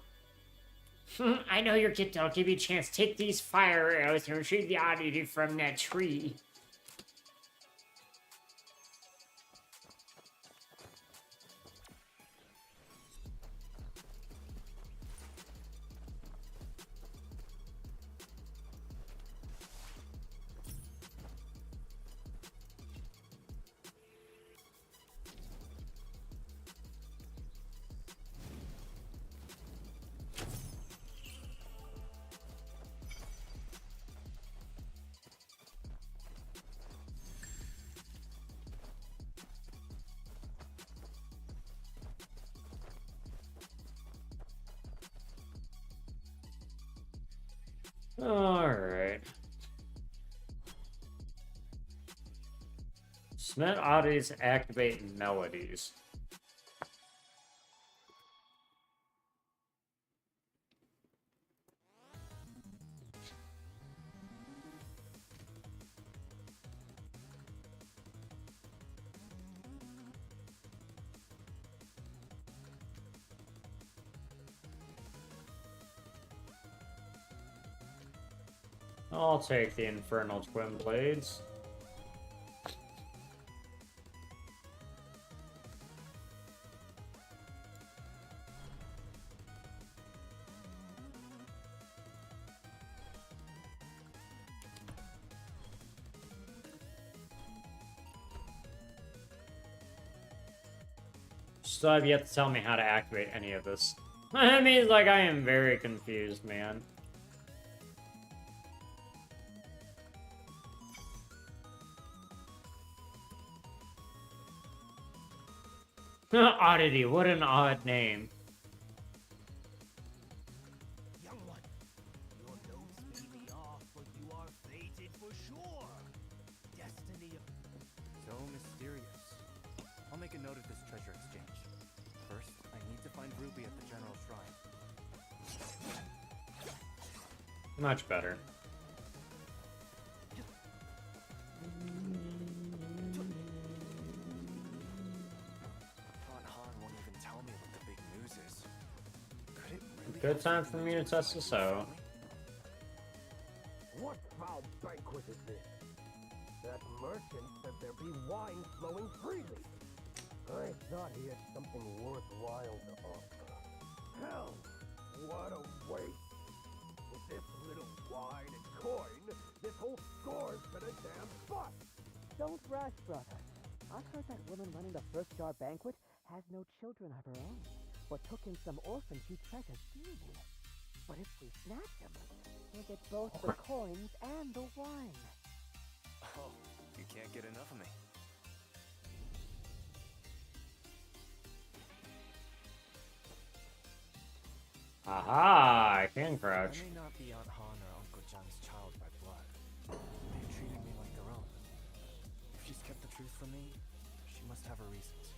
I know you're getting. I'll give you a chance. Take these fire arrows and retrieve the oddity from that tree. Alright. Smith oddities activate melodies. I'll take the Infernal Twin Blades. Still have yet to tell me how to activate any of this. I mean, like, I am very confused, man. Oddity, what an odd name. Young one, your notes may be off, but you are fated for sure. Destiny of... So mysterious. I'll make a note of this treasure exchange. First, I need to find Ruby at the General Shrine. Much better. Aunt Han won't even tell me what the big news is. Could it really Good have time something for me to do with test this out. What foul banquet is this? That merchant said there be wine flowing freely. I thought he had something worthwhile to offer. Hell, what a waste! With this little wine and coin, this whole score's been a damn bust! Don't rush, brother. I've heard that woman running the First Jar Banquet has no children of her own, but took in some orphans she treasures dearly. But if we snatch him, we'll get both the coins and the wine. Oh, you can't get enough of me. Aha, I can crouch. I may not be Aunt Han or Uncle John's child by blood. They've treated me like their own. If she's kept the truth from me, she must have her reasons.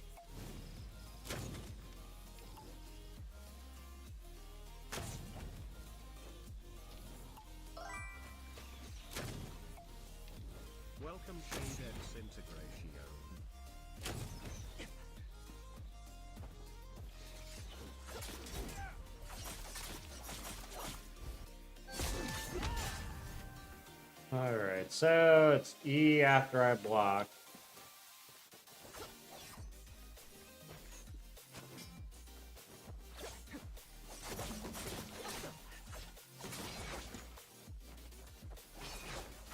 Welcome to their disintegration. Alright, so it's E after I block.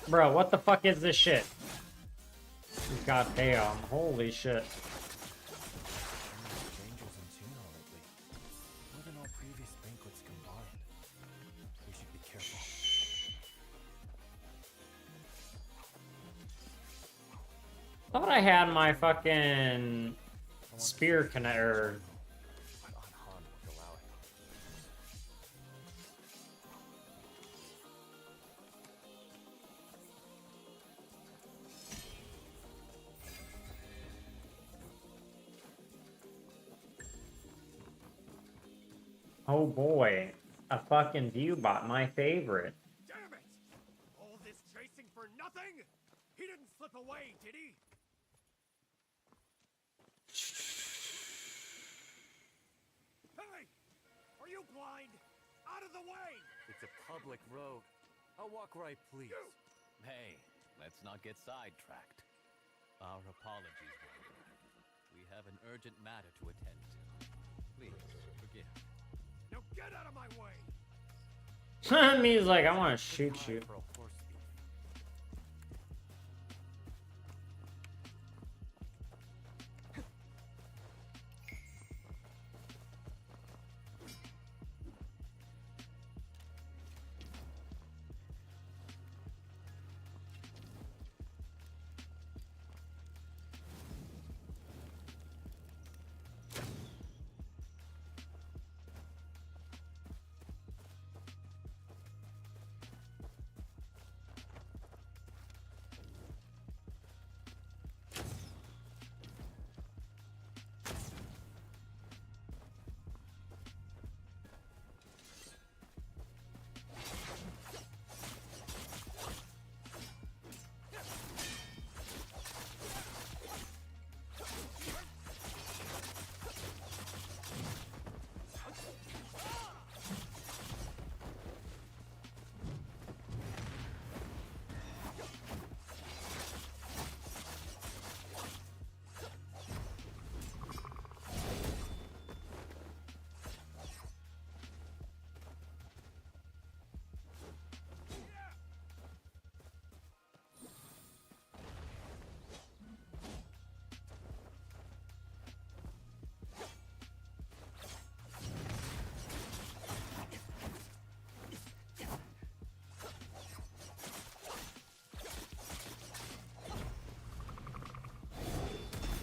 Bro, what the fuck is this shit? God damn, holy shit. Strangers in Chino lately. More than all previous banquets combined. We should be careful. Thought I had my fucking spear connector. But Han would allow it. Oh boy, a fucking view bot, my favorite. Damn it! All this chasing for nothing? He didn't slip away, did he? Hey! Are you blind? Out of the way! It's a public road. I'll walk right, please. Hey, let's not get sidetracked. Our apologies, Warrior. We have an urgent matter to attend to. Please, forgive. Now get out of my way! Me's like, I want to shoot you. For a horse thief.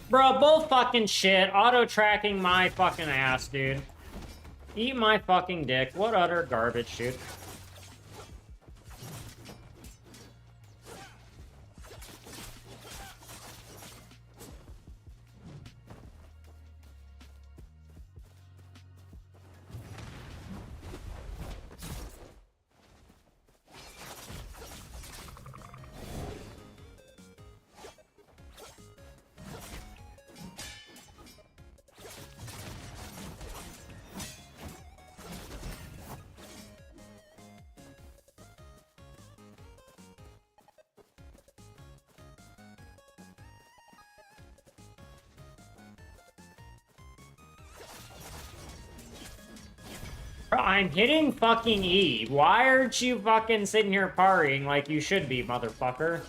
Bro, bull fucking shit. Auto-tracking my fucking ass, dude. Eat my fucking dick. What utter garbage, dude. Bro, I'm hitting fucking E. Why aren't you fucking sitting here partying like you should be, motherfucker?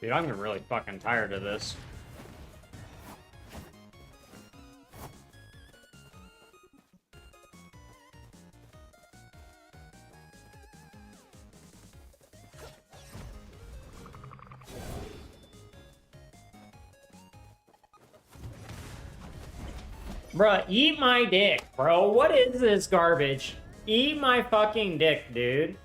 Dude, I'm getting really fucking tired of this. Bruh, eat my dick, bro. What is this garbage? Eat my fucking dick, dude.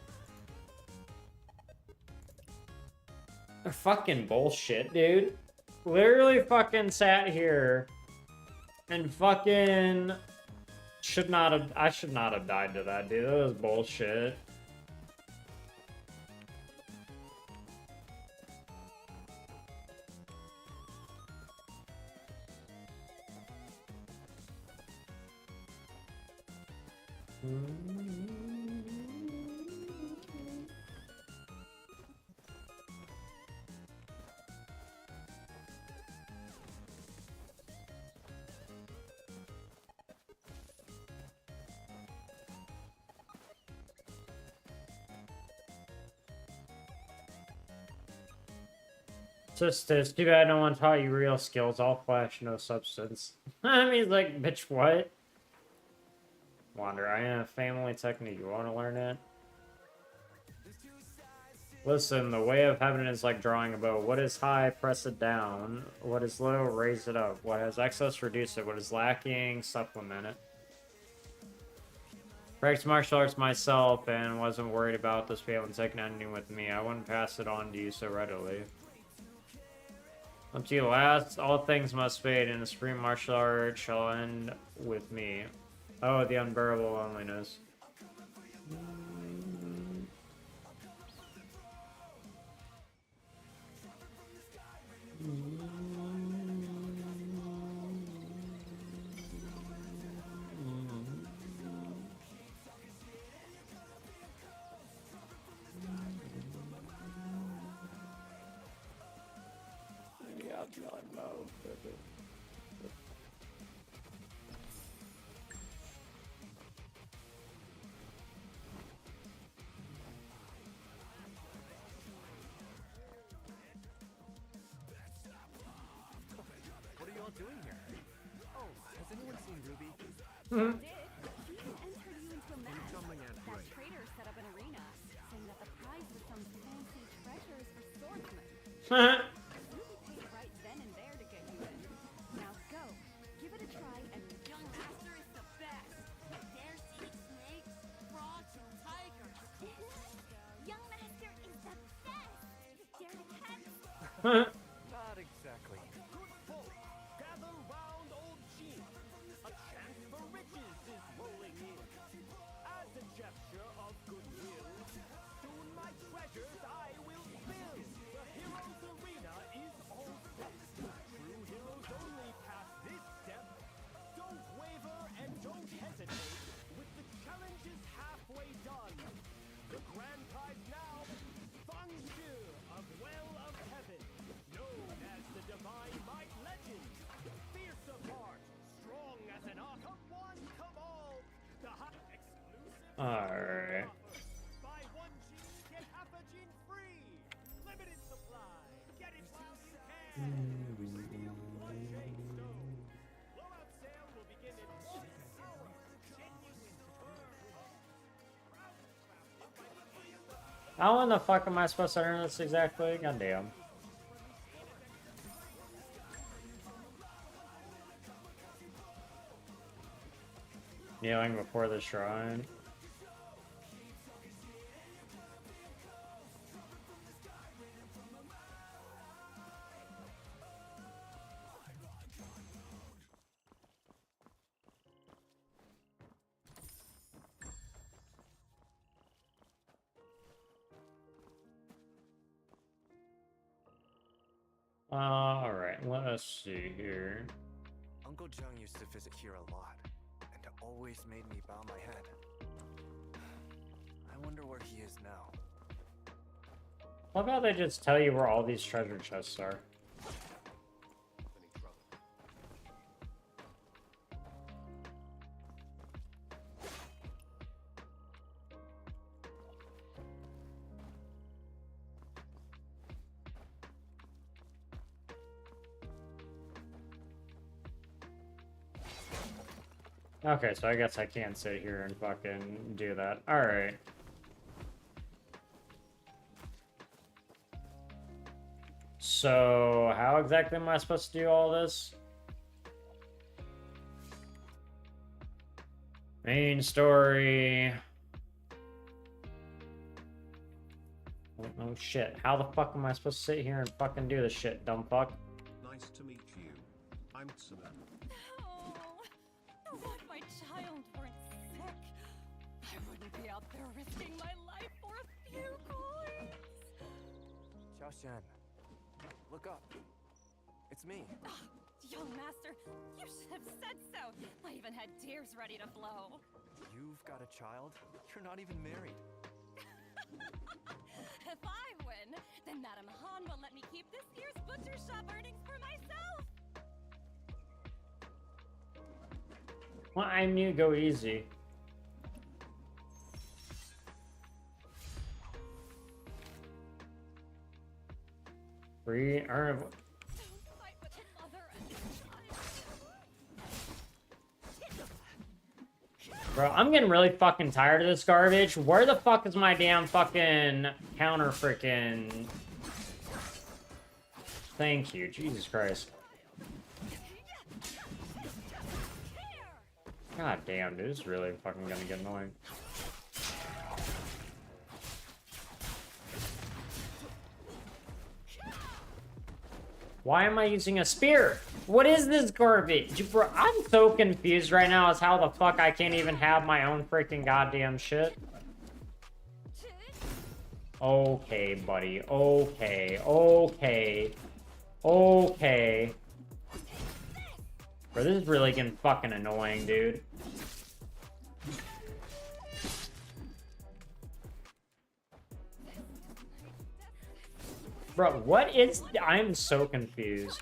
Fucking bullshit, dude. Literally fucking sat here and fucking I should not have died to that, dude. That was bullshit. It's too bad no one taught you real skills. All flash, no substance. I mean, like, bitch, what? Wow. Ponder. I am a family technique. You want to learn it? Listen, the way of heaven is like drawing a bow. What is high, press it down. What is low, raise it up. What has excess, reduce it. What is lacking, supplement it. Practiced martial arts myself and wasn't worried about this failing second ending with me. I wouldn't pass it on to you so readily. Up to you last, all things must fade, and the supreme martial art shall end with me. Oh, the unbearable loneliness. What are you all doing here? Oh, has anyone seen Ruby? Did. She entered you into a match. That traitor set up an arena, saying that the prize was some fancy treasures for swordsmen. Ruby paid right then and there to get you in. Now go, give it a try, and young master is the best. Dares to eat snakes, frogs, and tigers. Young master is the best. Dare to catch. Not exactly. Good folk, gather round old Gene. A chance for riches is rolling in. As a gesture of goodwill, soon my treasures I will fill. The hero's arena is all set. True heroes only pass this step. Don't waver and don't hesitate. With the challenges halfway done. The grand prize now, Fangshi of Well of Heaven, known as the Divine Might Legend. Fierce of heart, strong as an ox. Come one, come all. The hot exclusive. Alright. Buy one gene, get half a gene free. Limited supply. Get it while you can. Blowout sale will begin in 1 hour. Genuine How in the fuck am I supposed to earn this exactly? Goddamn. Kneeling before the shrine. Alright, let us see here. Uncle Jung used to visit here a lot, and it always made me bow my head. I wonder where he is now. How about they just tell you where all these treasure chests are? Okay, so I guess I can't sit here and fucking do that. Alright. So, how exactly am I supposed to do all this? Main story. Oh shit. How the fuck am I supposed to sit here and fucking do this shit, dumb fuck? Nice to meet you. I'm Tsuna. Oh, what my child weren't sick. I wouldn't be out there risking my life for a few coins. Xiao Shen, look up. It's me. Young master, you should have said so. I even had tears ready to flow. You've got a child? You're not even married. If I win, then Madame Han will let me keep this year's butcher shop earnings for myself. Well, I knew go easy. Free earn. Don't fight with the mother and the child. Bro, I'm getting really fucking tired of this garbage. Where the fuck is my damn fucking counter freaking... Thank you, Jesus Christ. God damn, dude, this is really fucking gonna get annoying. Why am I using a spear? What is this garbage? Bro, I'm so confused right now as how the fuck I can't even have my own freaking goddamn shit. Okay, buddy. Okay. Okay. Okay. Bro, this is really getting fucking annoying, dude. Bro, what is... I'm so confused.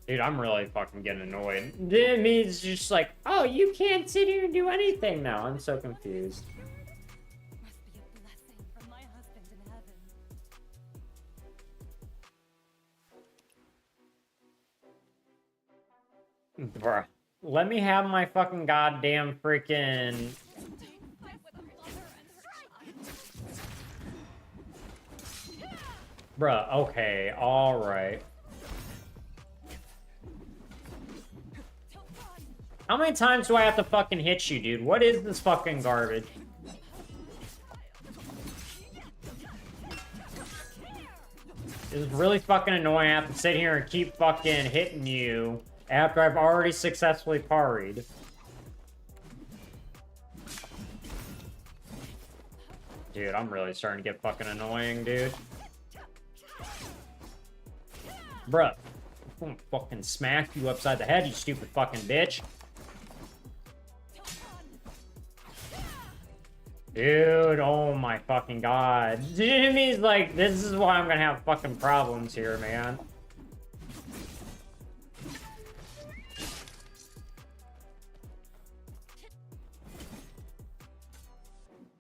Dude, I'm really fucking getting annoyed. It means just like, oh, you can't sit here and do anything now. I'm so confused. Must be a blessing from my husband in heaven. Bruh. Let me have my fucking goddamn freaking... Bruh, okay, alright. How many times do I have to fucking hit you, dude? What is this fucking garbage? It's really fucking annoying. I have to sit here and keep fucking hitting you after I've already successfully parried. Dude, I'm really starting to get fucking annoying, dude. Bruh. I'm gonna fucking smack you upside the head, you stupid fucking bitch. Dude, oh my fucking god. Jimmy's like, this is why I'm gonna have fucking problems here, man.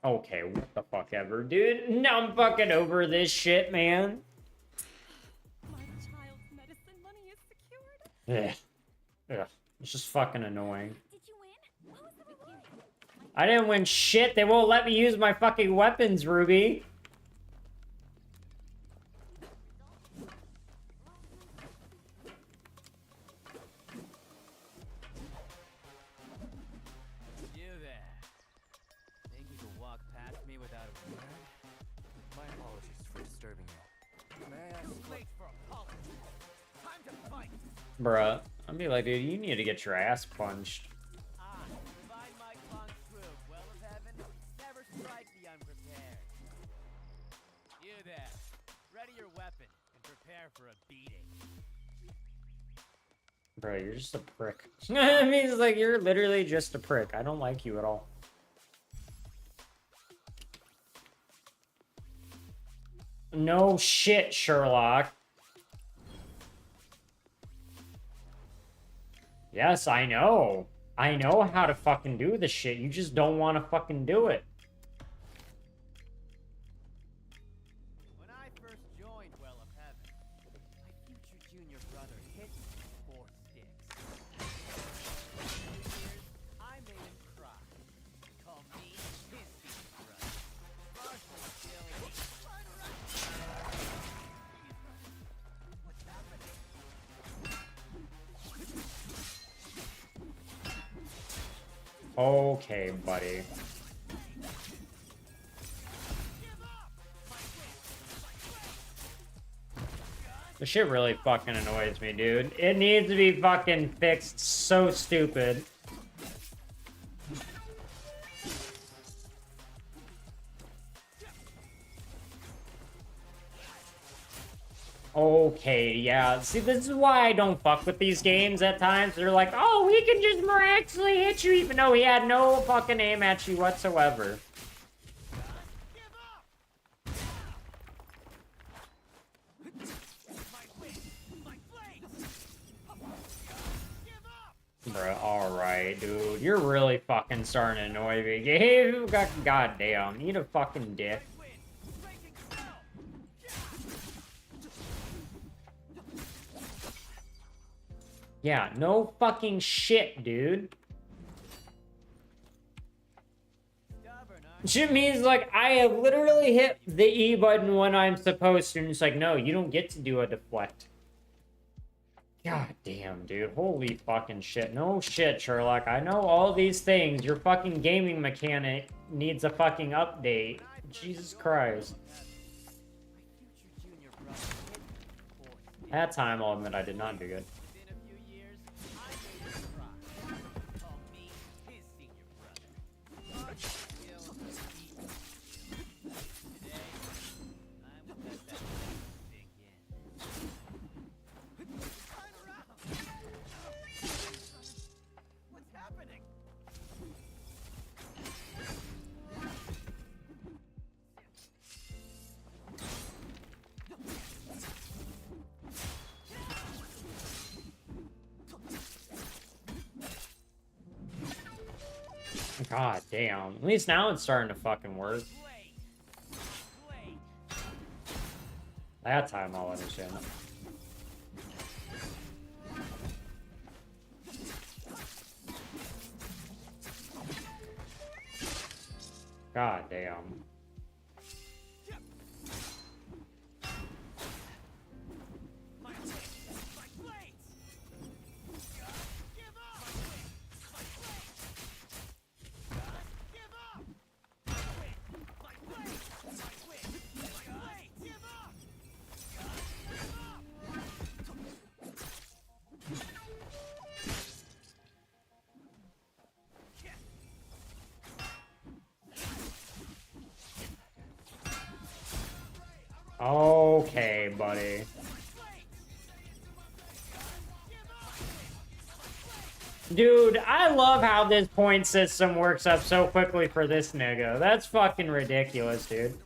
Okay, what the fuck ever, dude. Now I'm fucking over this shit, man. My child's medicine money is secured. Ugh. It's just fucking annoying. Did you win? What was the reward? I didn't win shit. They won't let me use my fucking weapons, Ruby. You there. Think you could walk past me without a word? My apologies for disturbing you. May I ask? Late for apology. Time to fight. Bruh. I'd be like, dude, you need to get your ass punched. I find my kung fu, well of heaven, never strike the unprepared. You there. Ready your weapon and prepare for a beating. Bro, you're just a prick. I mean, it's like, you're literally just a prick. I don't like you at all. No shit, Sherlock. Yes, I know. I know how to fucking do this shit. You just don't want to fucking do it. When I first joined Well of Heaven, my future junior brother hit me with 4 sticks. For 2 years, I made him cry. Call me his big brother. Partially still me. What's happening? Okay, buddy. This shit really fucking annoys me, dude. It needs to be fucking fixed. So stupid. Okay, yeah. See, this is why I don't fuck with these games at times. They're like, oh, we can just miraculously hit you even though he had no fucking aim at you whatsoever. Bruh, alright, dude. You're really fucking starting to annoy me. You got goddamn. Eat a fucking dick. Yeah, no fucking shit, dude. Shit means, like, I have literally hit the E button when I'm supposed to, and it's like, no, you don't get to do a deflect. God damn, dude. Holy fucking shit. No shit, Sherlock. I know all these things. Your fucking gaming mechanic needs a fucking update. Jesus Christ. That time, I'll admit I did not do good. God damn. At least now it's starting to fucking work. That time I'll understand. God damn. Okay, buddy. Dude, I love how this point system works up so quickly for this nigga. That's fucking ridiculous, dude.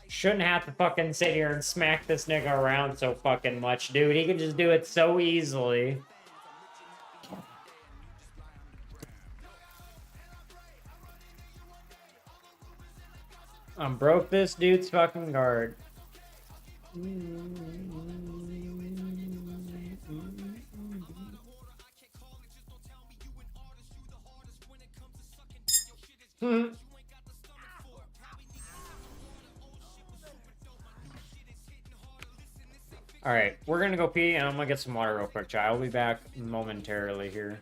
Shouldn't have to fucking sit here and smack this nigga around so fucking much, dude. He can just do it so easily. Broke this dude's fucking guard. Alright, we're gonna go pee and I'm gonna get some water real quick, chat. I'll be back momentarily here.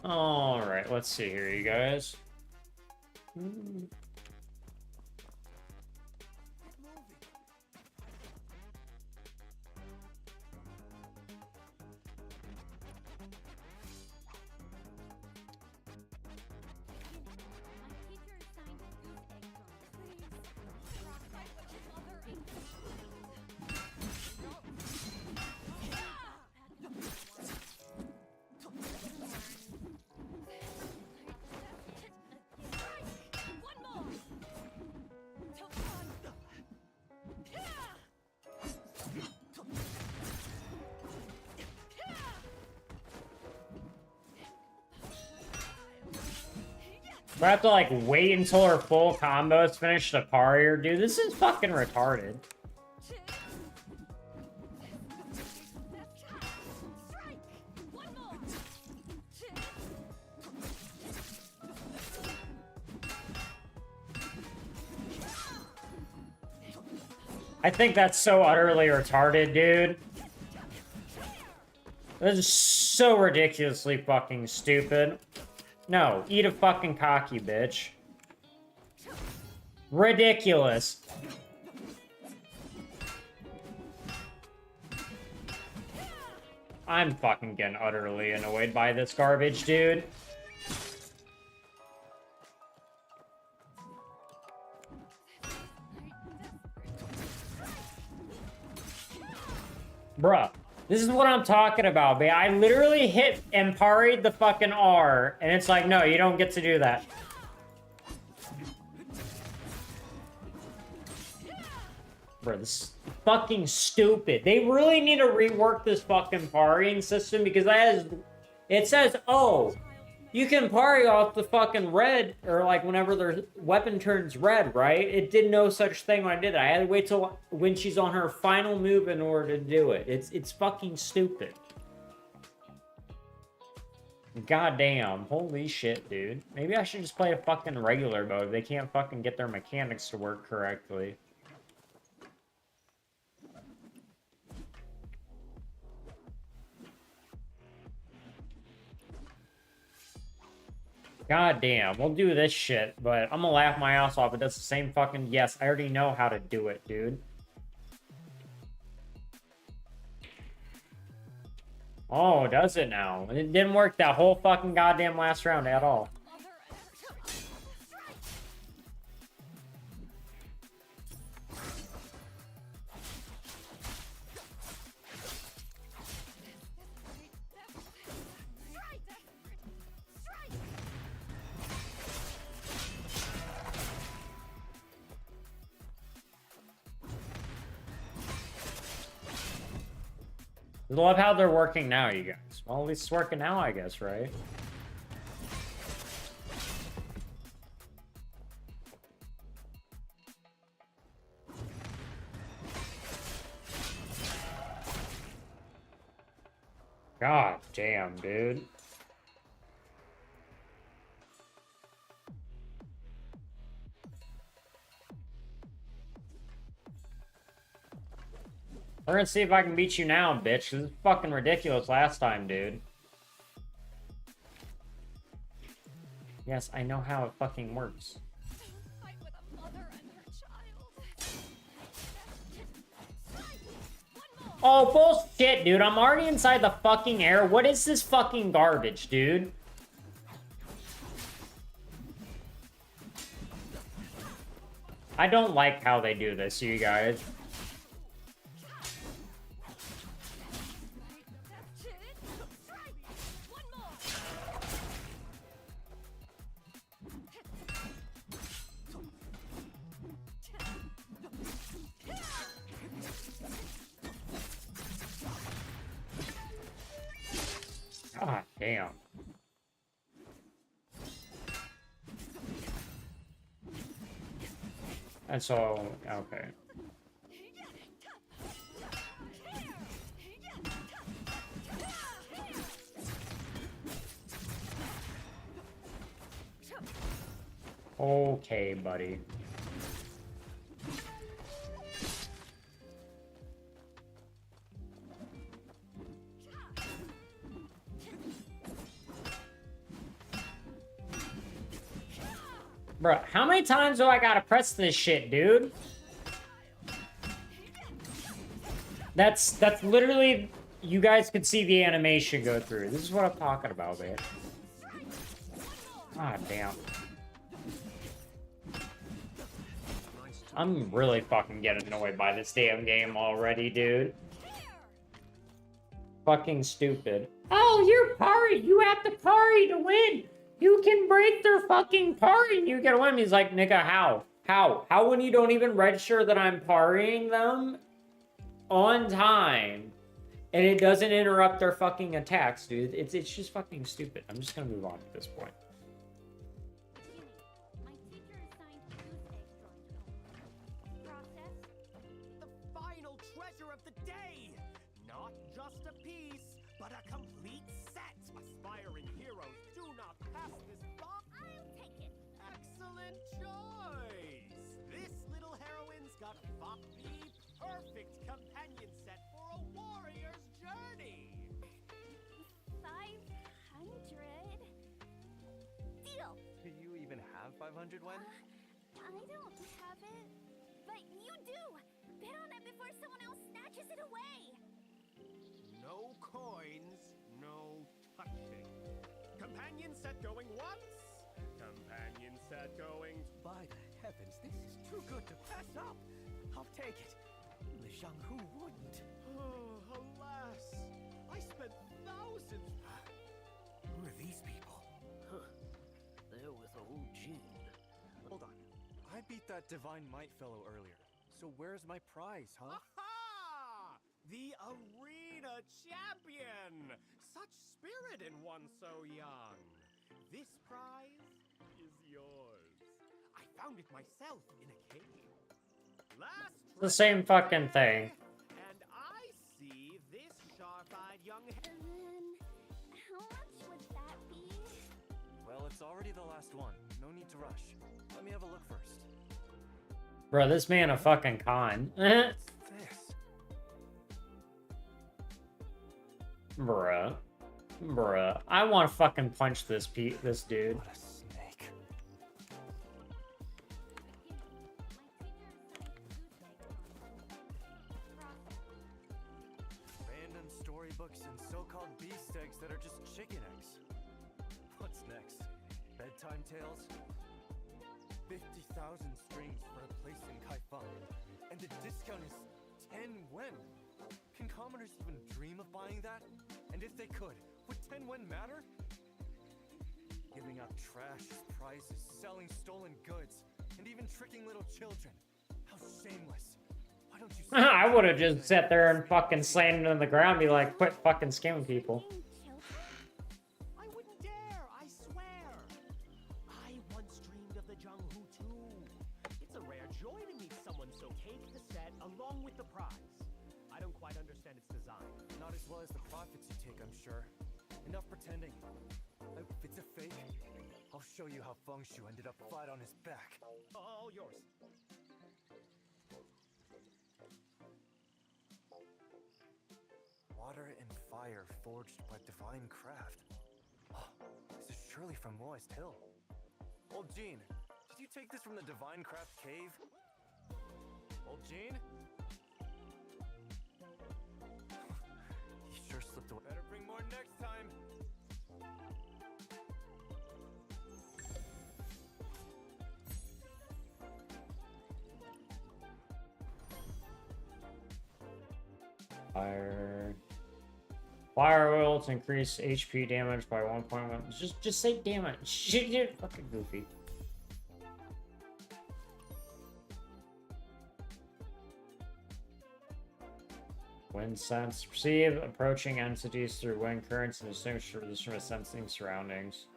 Alright, let's see here, you guys. Do I have to, like, wait until her full combo is finished to parry her? Dude, this is fucking retarded. I think that's so utterly retarded, dude. This is so ridiculously fucking stupid. No, eat a fucking cocky, bitch. Ridiculous. I'm fucking getting utterly annoyed by this garbage, dude. Bruh. This is what I'm talking about, man. I literally hit and parried the fucking R, and it's like, no, you don't get to do that. Bro, this is fucking stupid. They really need to rework this fucking parrying system, because it says, oh, you can parry off the fucking red, or like whenever their weapon turns red, right? It did no such thing when I did that. I had to wait till when she's on her final move in order to do it. It's fucking stupid. Goddamn. Holy shit, dude. Maybe I should just play a fucking regular mode. They can't fucking get their mechanics to work correctly. God damn, we'll do this shit, but I'm gonna laugh my ass off. It does the same fucking... Yes, I already know how to do it, dude. Oh, does it now? It didn't work that whole fucking goddamn last round at all. I love how they're working now, you guys. Well, at least it's working now, I guess, right? God damn, dude. We're gonna see if I can beat you now, bitch. This is fucking ridiculous last time, dude. Yes, I know how it fucking works. Fight with a mother and her child. Oh, bullshit, dude. I'm already inside the fucking air. What is this fucking garbage, dude? I don't like how they do this, you guys. God damn. And so, okay. Okay, buddy. Bro, how many times do I gotta press this shit, dude? That's literally, you guys could see the animation go through. This is what I'm talking about, man. God damn. I'm really fucking getting annoyed by this damn game already, dude. Fucking stupid. Oh, you're parry. You have to parry to win. You can break their fucking parry and you get a win. He's like, nigga, how? How when you don't even register that I'm parrying them on time and it doesn't interrupt their fucking attacks, dude? It's just fucking stupid. I'm just gonna move on at this point. My teacher assigned Tuesday drawing. Process. The final treasure of the day! Not just a piece, but a complete set! Aspiring heroes do not pass this box! I'll take it. Excellent choice! This little heroine's got the perfect companion set for a warrior's journey! 500. Deal. Do you even have 500 when? I don't have it, but you do. Bid on it before someone else snatches it away. No coins, no touching. Companion set going once, companion set going... By the heavens, this is too good to pass up. I'll take it. The Xianghu wouldn't. Oh, alas! I spent thousands... Who are these people? They're with old Jean. Hold on. I beat that Divine Might fellow earlier. So where's my prize, huh? Aha! The arena champion! Such spirit in one so young. This prize is yours. I found it myself in a cave. Last The same fucking thing. and I see this sharp-eyed young... And then, how much would that be? Well, it's already the last one. No need to rush. Let me have a look first. Bro, this man a fucking con. This. Bruh. Bruh. I want to fucking punch this this dude. What a snake. Random storybooks and so-called beast eggs that are just chicken eggs. What's next? Bedtime tales? 50,000 strings for a place in Kaifeng. And the discount is 10 wen. Can commoners even dream of buying that? And if they could, would 10 wen matter? Giving out trash as prizes, selling stolen goods, and even tricking little children. How shameless. Why don't you I would have just sat there and fucking slammed it on the ground and be like, quit fucking scamming people. I wouldn't dare, I swear. I once dreamed of the Jianghu too. It's a rare joy to meet someone, so take the set along with the prize. I don't quite understand its design. Not as well as the profits you take, I'm sure. Enough pretending. If it's a fake, I'll show you how Feng Shu ended up flat on his back. All yours. Water and fire forged by divine craft. Oh, this is surely from Moist Hill. Old Jean, did you take this from the Divine Craft cave? Old Jean? He sure slipped away. Better bring more next time. Fire. Fire oil to increase HP damage by 1.1. Just say damage. Shit, you're fucking goofy. Wind sense. Perceive approaching entities through wind currents and distinguish this from sensing surroundings.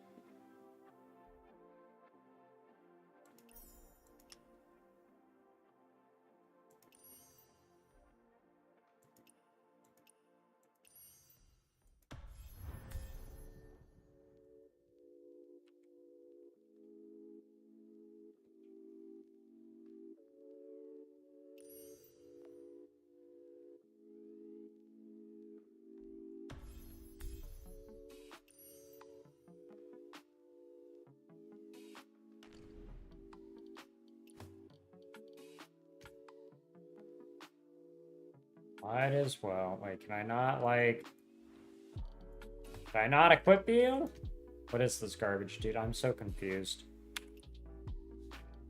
Might as well. Wait, can I not, like... Can I not equip you? What is this garbage, dude? I'm so confused.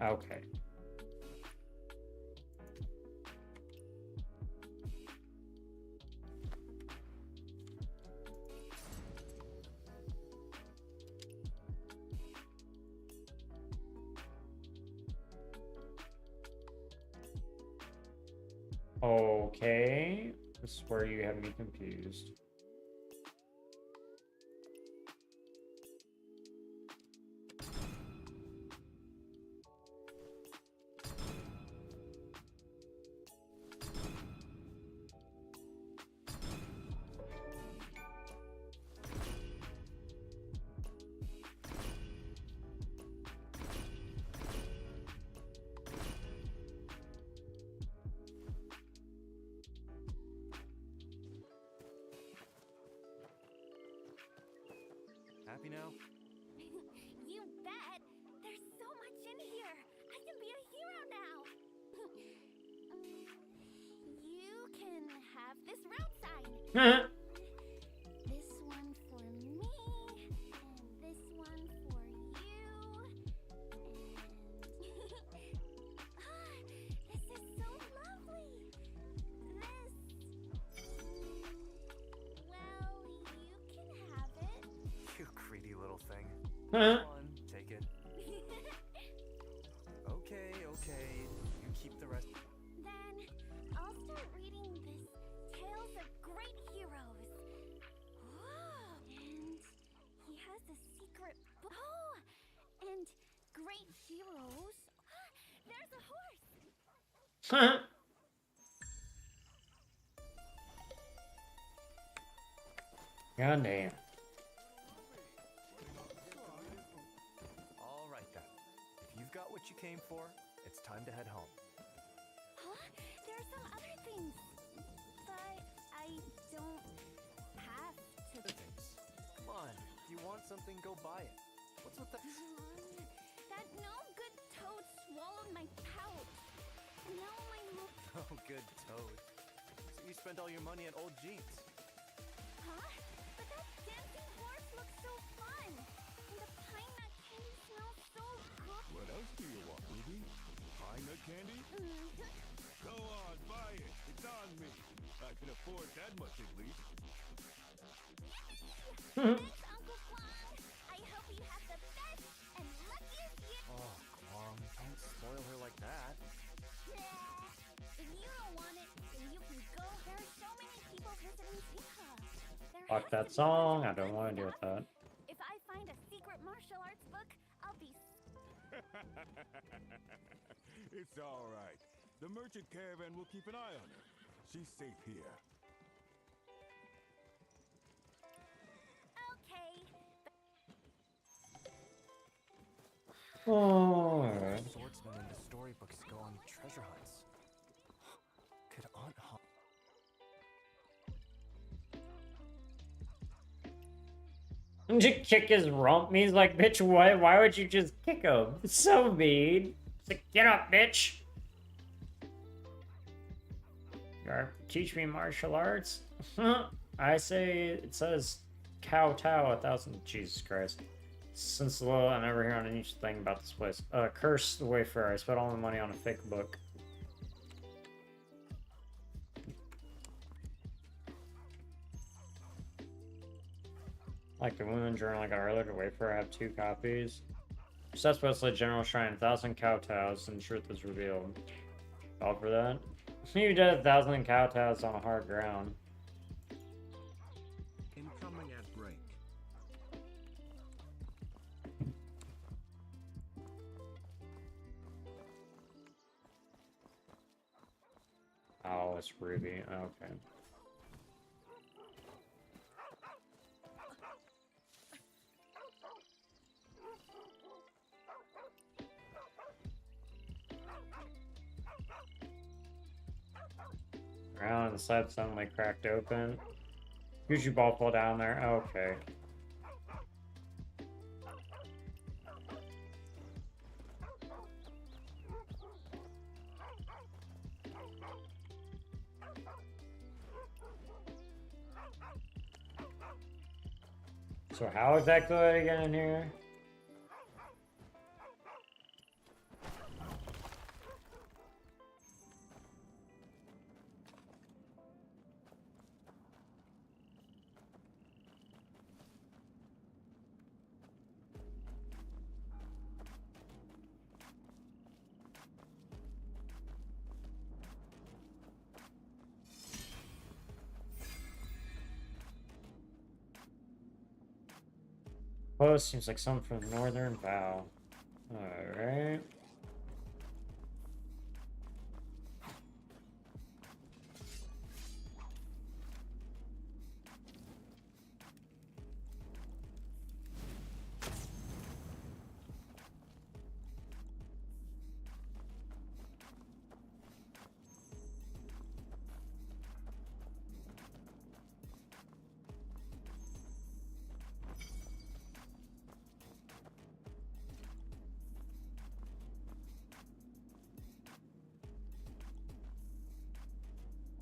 Okay. Okay. This is where you have me confused. Happy now? You bet! There's so much in here! I can be a hero now! You can have this road sign. This one for me, and this one for you, and... this is so lovely! Well, you can have it. You greedy little thing. Huh? Come on, take it. Okay, okay. You keep the rest. Then I'll start reading this Tales of Great Heroes. Whoa! And he has a secret book. Oh! And great heroes. There's a horse! God damn. All right then. If you've got what you came for, it's time to head home. Huh? There are some other things. But I don't have to. Other things. Come on. If you want something, go buy it. What's with that? That no good toad swallowed my pouch. And now my Oh, good toad. So you spent all your money on old jeans. Huh? But that dancing horse looks so fun! And the pine nut candy smells so good! What else do you want, Ruby? Pine nut candy? Go on, buy it. It's on me. I can afford that much at least. Thanks, Uncle Kwong! I hope you have the best and luckiest year! Oh, Kwong, don't spoil her like that. If you don't want it, then you can go. There are so many people visiting Sika. Fuck that song. I don't want to deal with that. If I find a secret martial arts book, I'll be... It's all right. The merchant caravan will keep an eye on her. She's safe here. Okay. Alright. Swordsmen in the storybooks go on treasure hunts. Could Aunt Ha... Just kick his rump. He's like, bitch, what? Why would you just kick him? It's so mean. It's like, get up, bitch. Teach me martial arts? I say it says kowtow 1,000. Jesus Christ. Since the low, I never hear on anything about this place. Curse the Wayfarer. I spent all my money on a fake book. Like the Women's Journal I got earlier to Wayfarer. I have 2 copies. Suspectly General Shrine, 1,000 kowtows, and truth is revealed. All for that. You did 1,000 kowtows on a hard ground. Incoming ad break. Oh, it's Ruby. Okay. Ground and the side suddenly cracked open. Gucci ball fall down there. Okay. So how exactly do I get in here? Oh, seems like something from Northern Vow. Alright.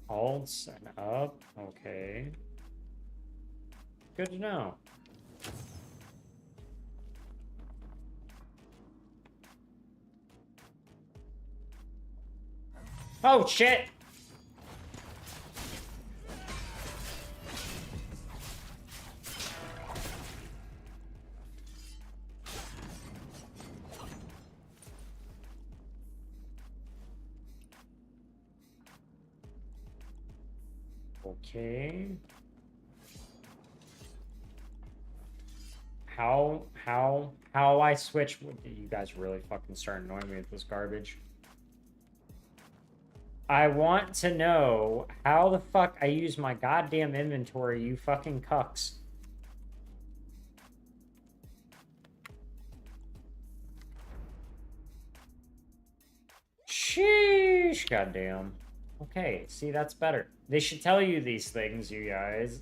Alts and up. Okay. Good to know. Oh, shit! Okay. How I switch? You guys really fucking start annoying me with this garbage. I want to know how the fuck I use my goddamn inventory, you fucking cucks. Sheesh, goddamn. Okay, see, that's better. They should tell you these things, you guys.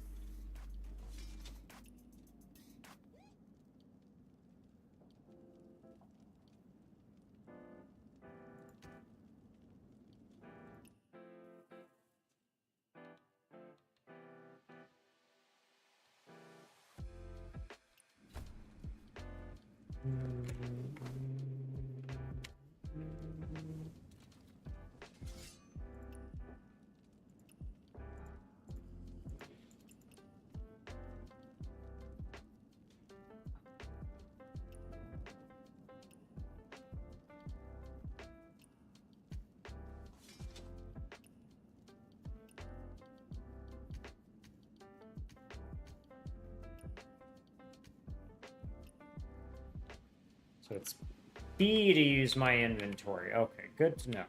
So it's B to use my inventory. Okay, good to know.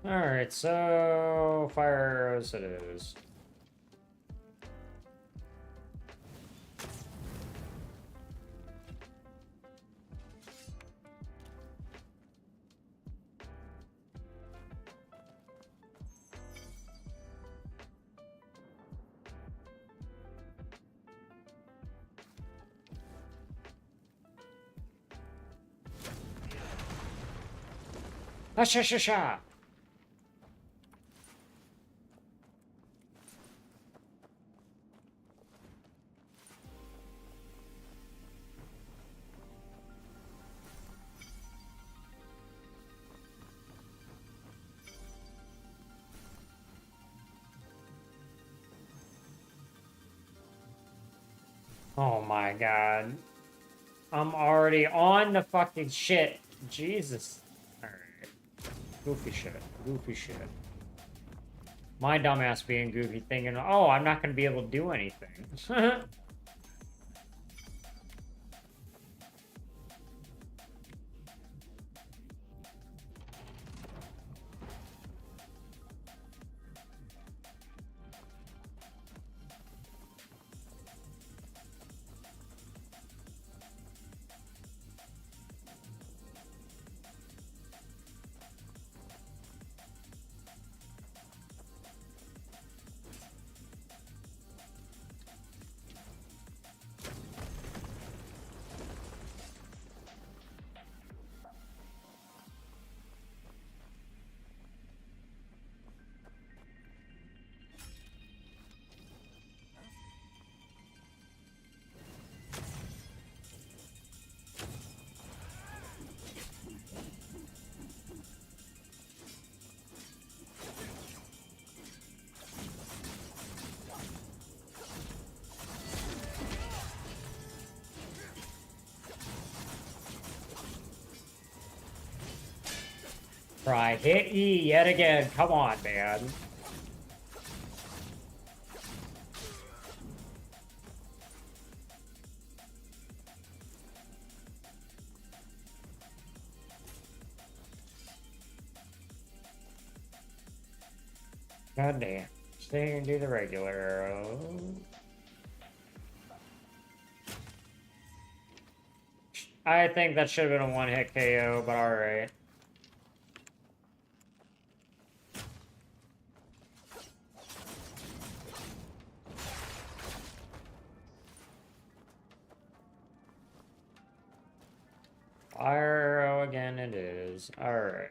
Alright, so fire arrows it is. Ah-sha-sha-sha! Oh my god. I'm already on the fucking shit. Jesus. Alright. Goofy shit. Goofy shit. My dumbass being goofy thinking, oh, I'm not gonna be able to do anything. Try hit E yet again. Come on, man. God damn. Stay and do the regular arrow. I think that should have been a one-hit KO, but alright. Fire arrow again it is. Alright.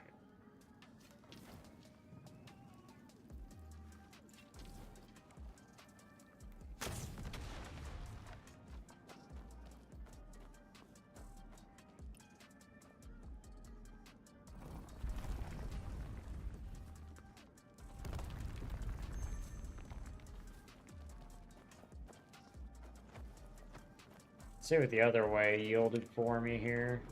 See what the other way yielded for me here.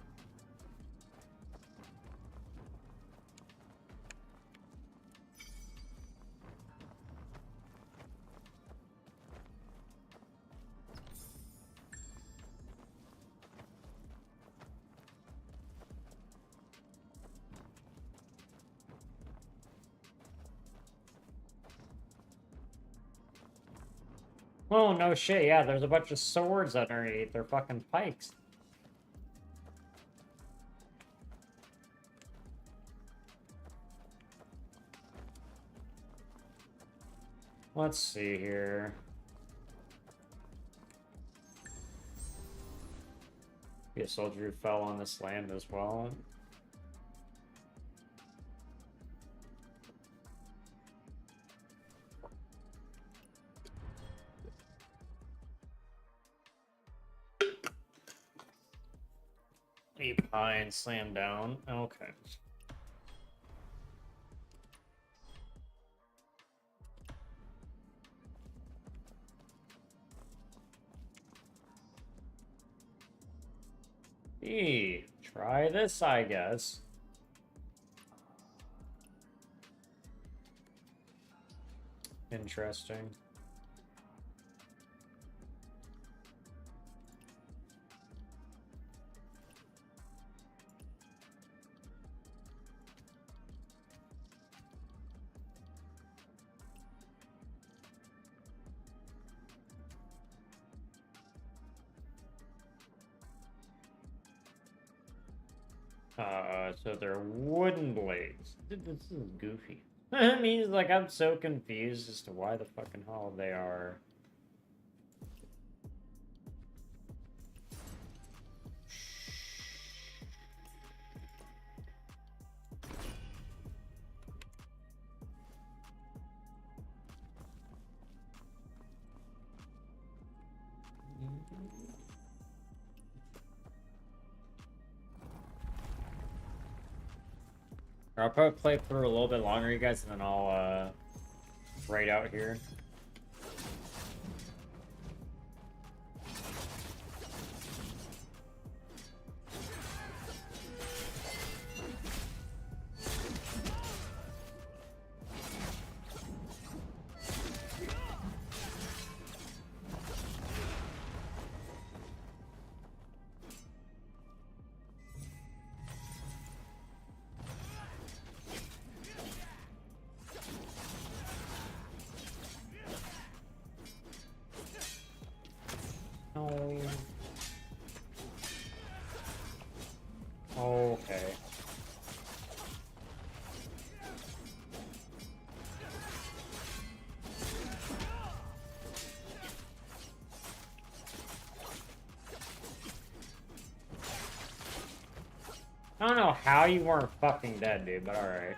Oh, no shit, yeah, there's a bunch of swords underneath. They're fucking pikes. Let's see here. Be a soldier who fell on this land as well. Ape high and slam down. Okay. Try this, I guess. Interesting. So they're wooden blades. This is goofy. It means, like, I'm so confused as to why the fucking hell they are. I'll probably play for a little bit longer, you guys, and then I'll raid out here. I don't know how you weren't fucking dead, dude, but alright.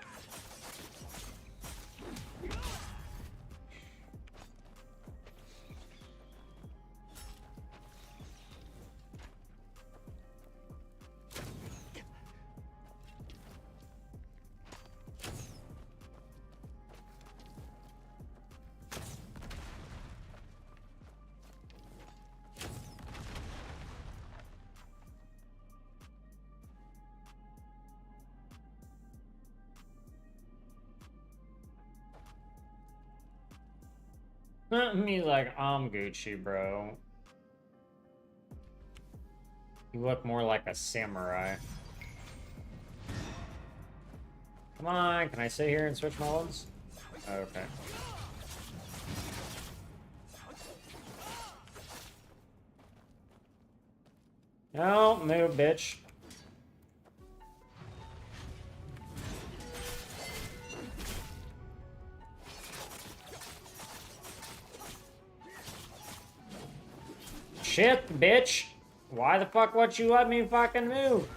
Me like, I'm Gucci, bro. You look more like a samurai. Come on, can I sit here and switch modes? Okay. No, move, bitch. Shit, bitch. Why the fuck won't you let me fucking move?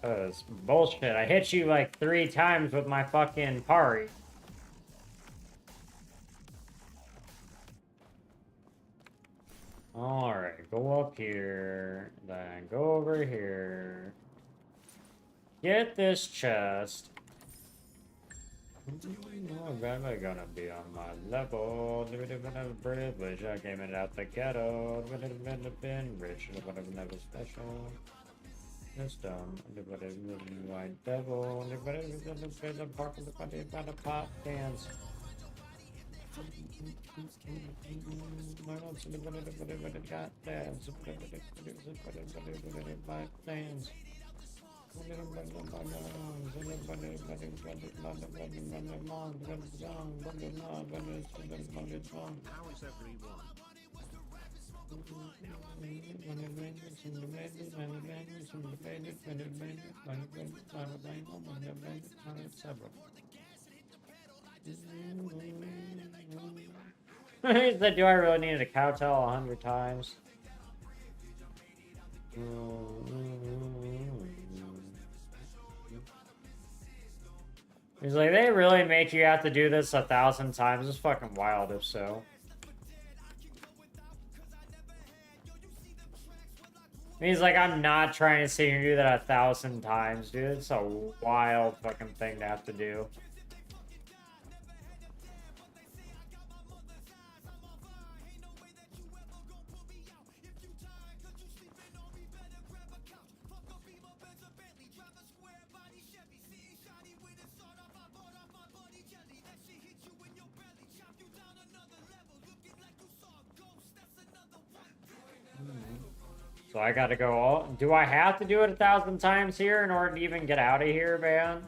That's bullshit. I hit you like 3 times with my fucking parry. Alright, go up here, then go over here. Get this chest. I'm gonna be on my level. Privilege. I came in out the ghetto. Been rich. Never special. System. White devil. The park of the pop dance. How is everyone? He said, do I really need a cowtail 100 times? He's like, they really make you have to do this 1,000 times? It's fucking wild if so. He's like, I'm not trying to sit here and do that 1,000 times, dude. It's a wild fucking thing to have to do. So I gotta go all... Do I have to do it 1,000 times here in order to even get out of here, man?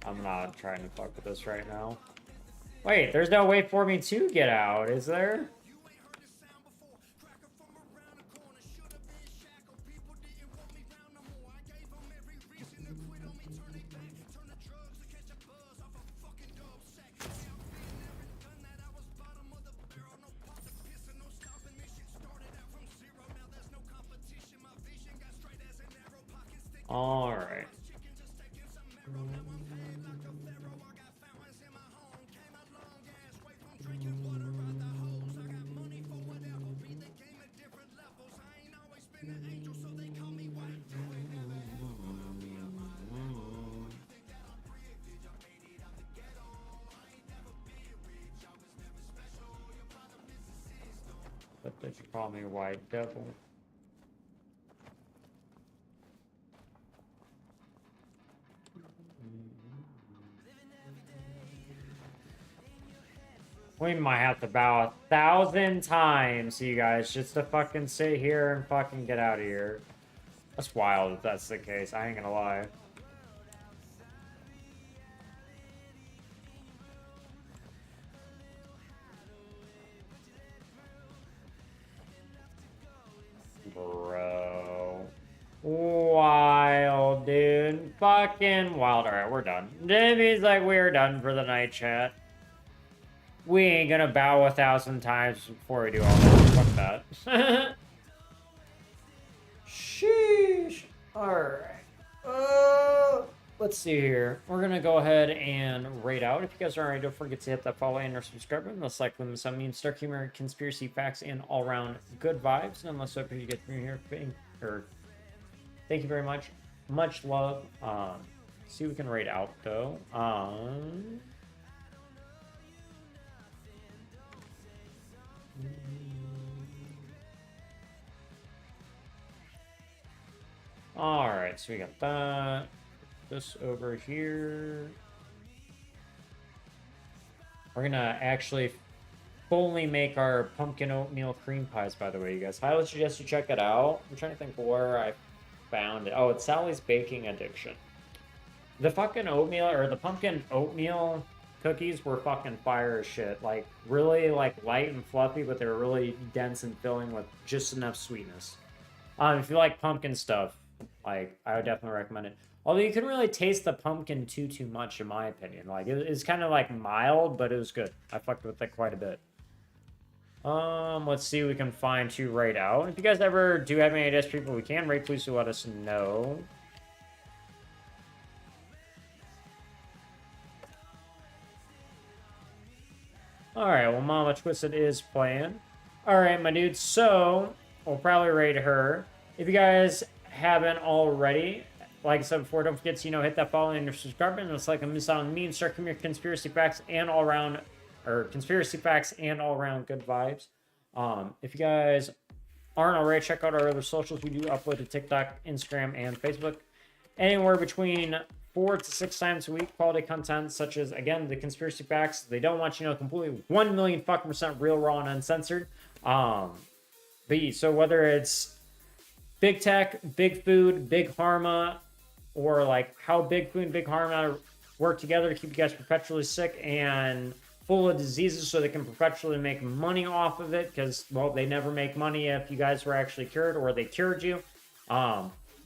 I'm not trying to fuck with this right now. Wait, there's no way for me to get out, is there? All right. But they should call me White Devil. We might have to bow 1,000 times, you guys, just to fucking sit here and fucking get out of here. That's wild if that's the case, I ain't gonna lie. Wild, dude. Fucking wild. Alright, we're done. That means like we're done for the night, chat. We ain't gonna bow 1,000 times before we do all this. Fuck that. Sheesh. Alright. Let's see here. We're gonna go ahead and rate out. If you guys are already, don't forget to hit that follow and or subscribe button. Let's like them some memes, dark humor, conspiracy facts, and all around good vibes. And let's hope you get through here. Thank you very much. Much love. See if we can rate out though. Alright, so we got that. This over here. We're gonna actually fully make our pumpkin oatmeal cream pies, by the way, you guys. Highly suggest you check it out. I'm trying to think where I found it. Oh, it's Sally's Baking Addiction. The fucking oatmeal, or the pumpkin oatmeal cookies were fucking fire as shit. Like, really, like, light and fluffy, but they were really dense and filling with just enough sweetness. If you like pumpkin stuff, like, I would definitely recommend it. Although you couldn't really taste the pumpkin too much, in my opinion. Like, it's kind of, like, mild, but it was good. I fucked with it quite a bit. Let's see if we can find to rate out. If you guys ever do have any ideas, people we can rate, please do let us know. Alright, well, Mama Twisted is playing. Alright, my dude, so we'll probably rate her. If you guys haven't already, like I said before, don't forget to, hit that follow and subscribe button. It's like a miss on memes, start coming your conspiracy facts and all around, or conspiracy facts and all around good vibes. If you guys aren't already, check out our other socials. We do upload to TikTok, Instagram, and Facebook. Anywhere between 4 to 6 times a week, quality content such as, again, the conspiracy facts. They don't want you to know completely 1,000,000% real, raw, and uncensored. So whether it's big tech, big food, big pharma, or like how big food and big pharma work together to keep you guys perpetually sick and full of diseases so they can perpetually make money off of it, because, well, they never make money if you guys were actually cured or they cured you.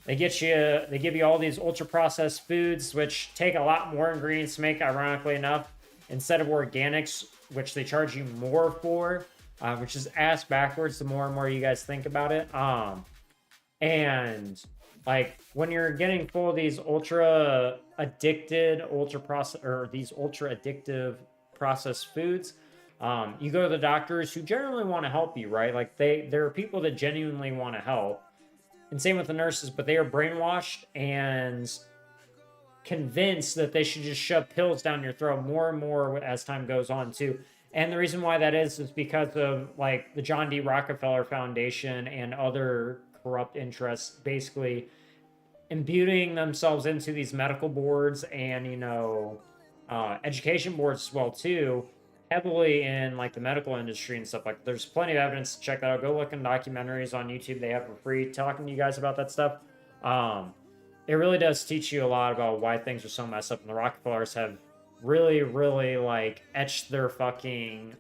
They give you all these ultra processed foods, which take a lot more ingredients to make, ironically enough, instead of organics, which they charge you more for, which is ass backwards the more and more you guys think about it. And like when you're getting full of these ultra addictive processed foods, you go to the doctors who generally want to help you, right? Like there are people that genuinely want to help. And same with the nurses, but they are brainwashed and convinced that they should just shove pills down your throat more and more as time goes on too. And the reason why that is because of like the John D. Rockefeller Foundation and other corrupt interests basically imbuing themselves into these medical boards and, education boards as well too, heavily in like the medical industry and stuff. Like there's plenty of evidence to check that out. Go look in documentaries on YouTube they have for free talking to you guys about that stuff. It really does teach you a lot about why things are so messed up, and the Rockefellers have really like etched their fucking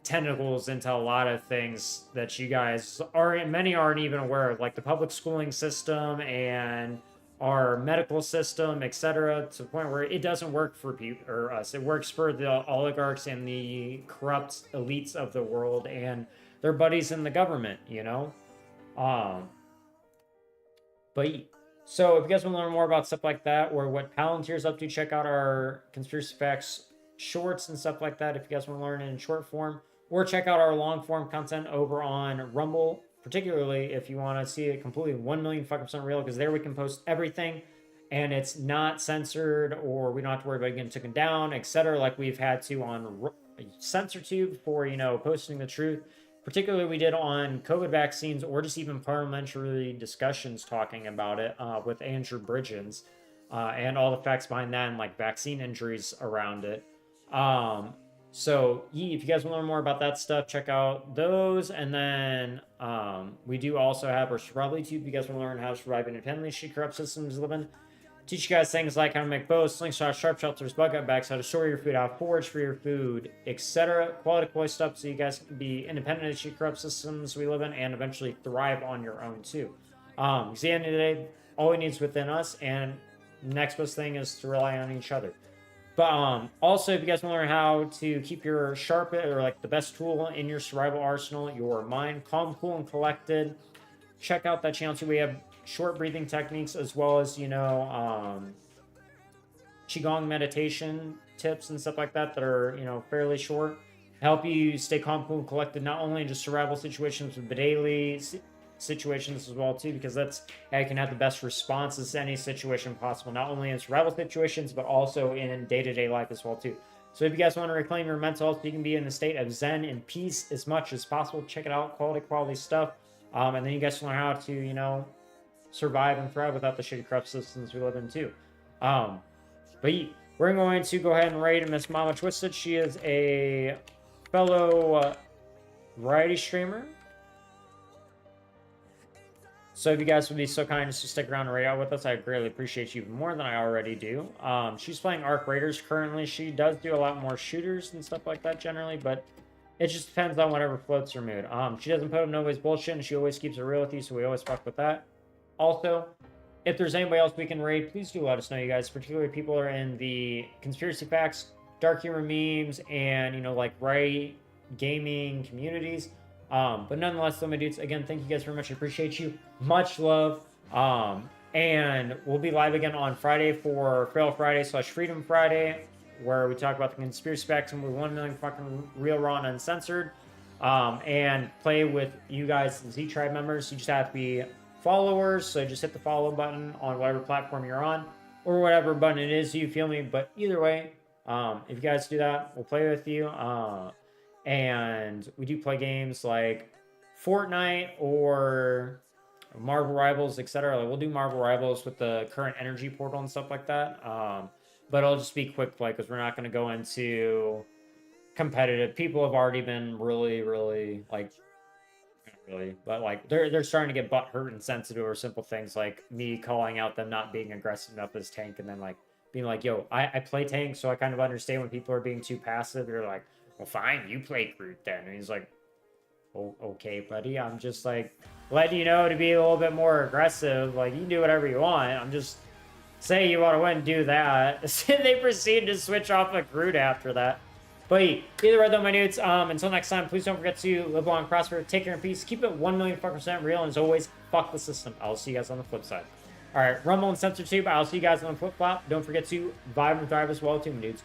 tentacles into a lot of things that you guys many aren't even aware of, like the public schooling system and our medical system, etc., to the point where it doesn't work for people or us. It works for the oligarchs and the corrupt elites of the world and their buddies in the government, So if you guys want to learn more about stuff like that or what Palantir's up to, check out our Conspiracy Facts shorts and stuff like that if you guys want to learn in short form. Or check out our long form content over on Rumble, particularly if you want to see it completely 1,000,000% real, because there we can post everything and it's not censored, or we don't have to worry about getting taken down, etc., like we've had to on CensorTube for, posting the truth. Particularly we did on COVID vaccines, or just even parliamentary discussions talking about it with Andrew Bridgens and all the facts behind that and like vaccine injuries around it. So if you guys want to learn more about that stuff, check out those. And then we do also have our Survival YouTube. If you guys want to learn how to survive independently, shit corrupt systems living. Teach you guys things like how to make bows, slingshots, sharp shelters, bug out bags, how to store your food, how to forage for your food, etc. Quality stuff so you guys can be independent of shit corrupt systems we live in and eventually thrive on your own too. Because at the end of the day, all we need is within us, and the next best thing is to rely on each other. But also, if you guys want to learn how to keep your sharp, or like the best tool in your survival arsenal, your mind, calm, cool, and collected, check out that channel too. We have short breathing techniques as well as, you know, Qigong meditation tips and stuff like that are, you know, fairly short. Help you stay calm, cool, and collected, not only in just survival situations, but daily situations as well too, because that's how you can have the best responses to any situation possible, not only in survival situations, but also in day-to-day life as well too. So if you guys want to reclaim your mental health, you can be in a state of zen and peace as much as possible. Check it out, quality stuff. And then you guys learn how to, you know, survive and thrive without the shitty corrupt systems we live in too. But we're going to go ahead and raid Miss Mama Twisted. She is a fellow variety streamer. So if you guys would be so kind as to stick around and raid out with us, I'd greatly appreciate you more than I already do. She's playing Arc Raiders currently. She does do a lot more shooters and stuff like that generally, but it just depends on whatever floats her mood. She doesn't put up nobody's bullshit, and she always keeps it real with you, so we always fuck with that. Also, if there's anybody else we can raid, please do let us know, you guys. Particularly people are in the conspiracy facts, dark humor memes, and, you know, like right gaming communities. But nonetheless, though, my dudes, again, thank you guys very much. I appreciate you. Much love. And we'll be live again on Friday for Fail Friday / Freedom Friday, where we talk about the conspiracy facts and we 1 million fucking real, raw, and uncensored. And play with you guys, the Z Tribe members. You just have to be followers, so just hit the follow button on whatever platform you're on, or whatever button it is, you feel me. But either way, if you guys do that, we'll play with you. And we do play games like Fortnite or Marvel Rivals, etc. Like, we'll do Marvel Rivals with the current energy portal and stuff like that. But it'll just be quick play, because we're not going to go into competitive. People have already been really like, not really, but like they're starting to get butthurt and sensitive over simple things like me calling out them not being aggressive enough as tank, and then like being like, yo, I play tank, so I kind of understand when people are being too passive. You're like, well, fine, you play Groot then. And he's like, oh, okay, buddy. I'm just like letting you know to be a little bit more aggressive. Like, you can do whatever you want. I'm just saying you want to win, do that. They proceed to switch off of Groot after that. But either way, though, my dudes, until next time, please don't forget to live long, prosper, take care, and peace. Keep it 1 million % real, and as always, fuck the system. I'll see you guys on the flip side. All right, Rumble and CensorTube, I'll see you guys on the flip flop. Don't forget to vibe and thrive as well, too, my dudes.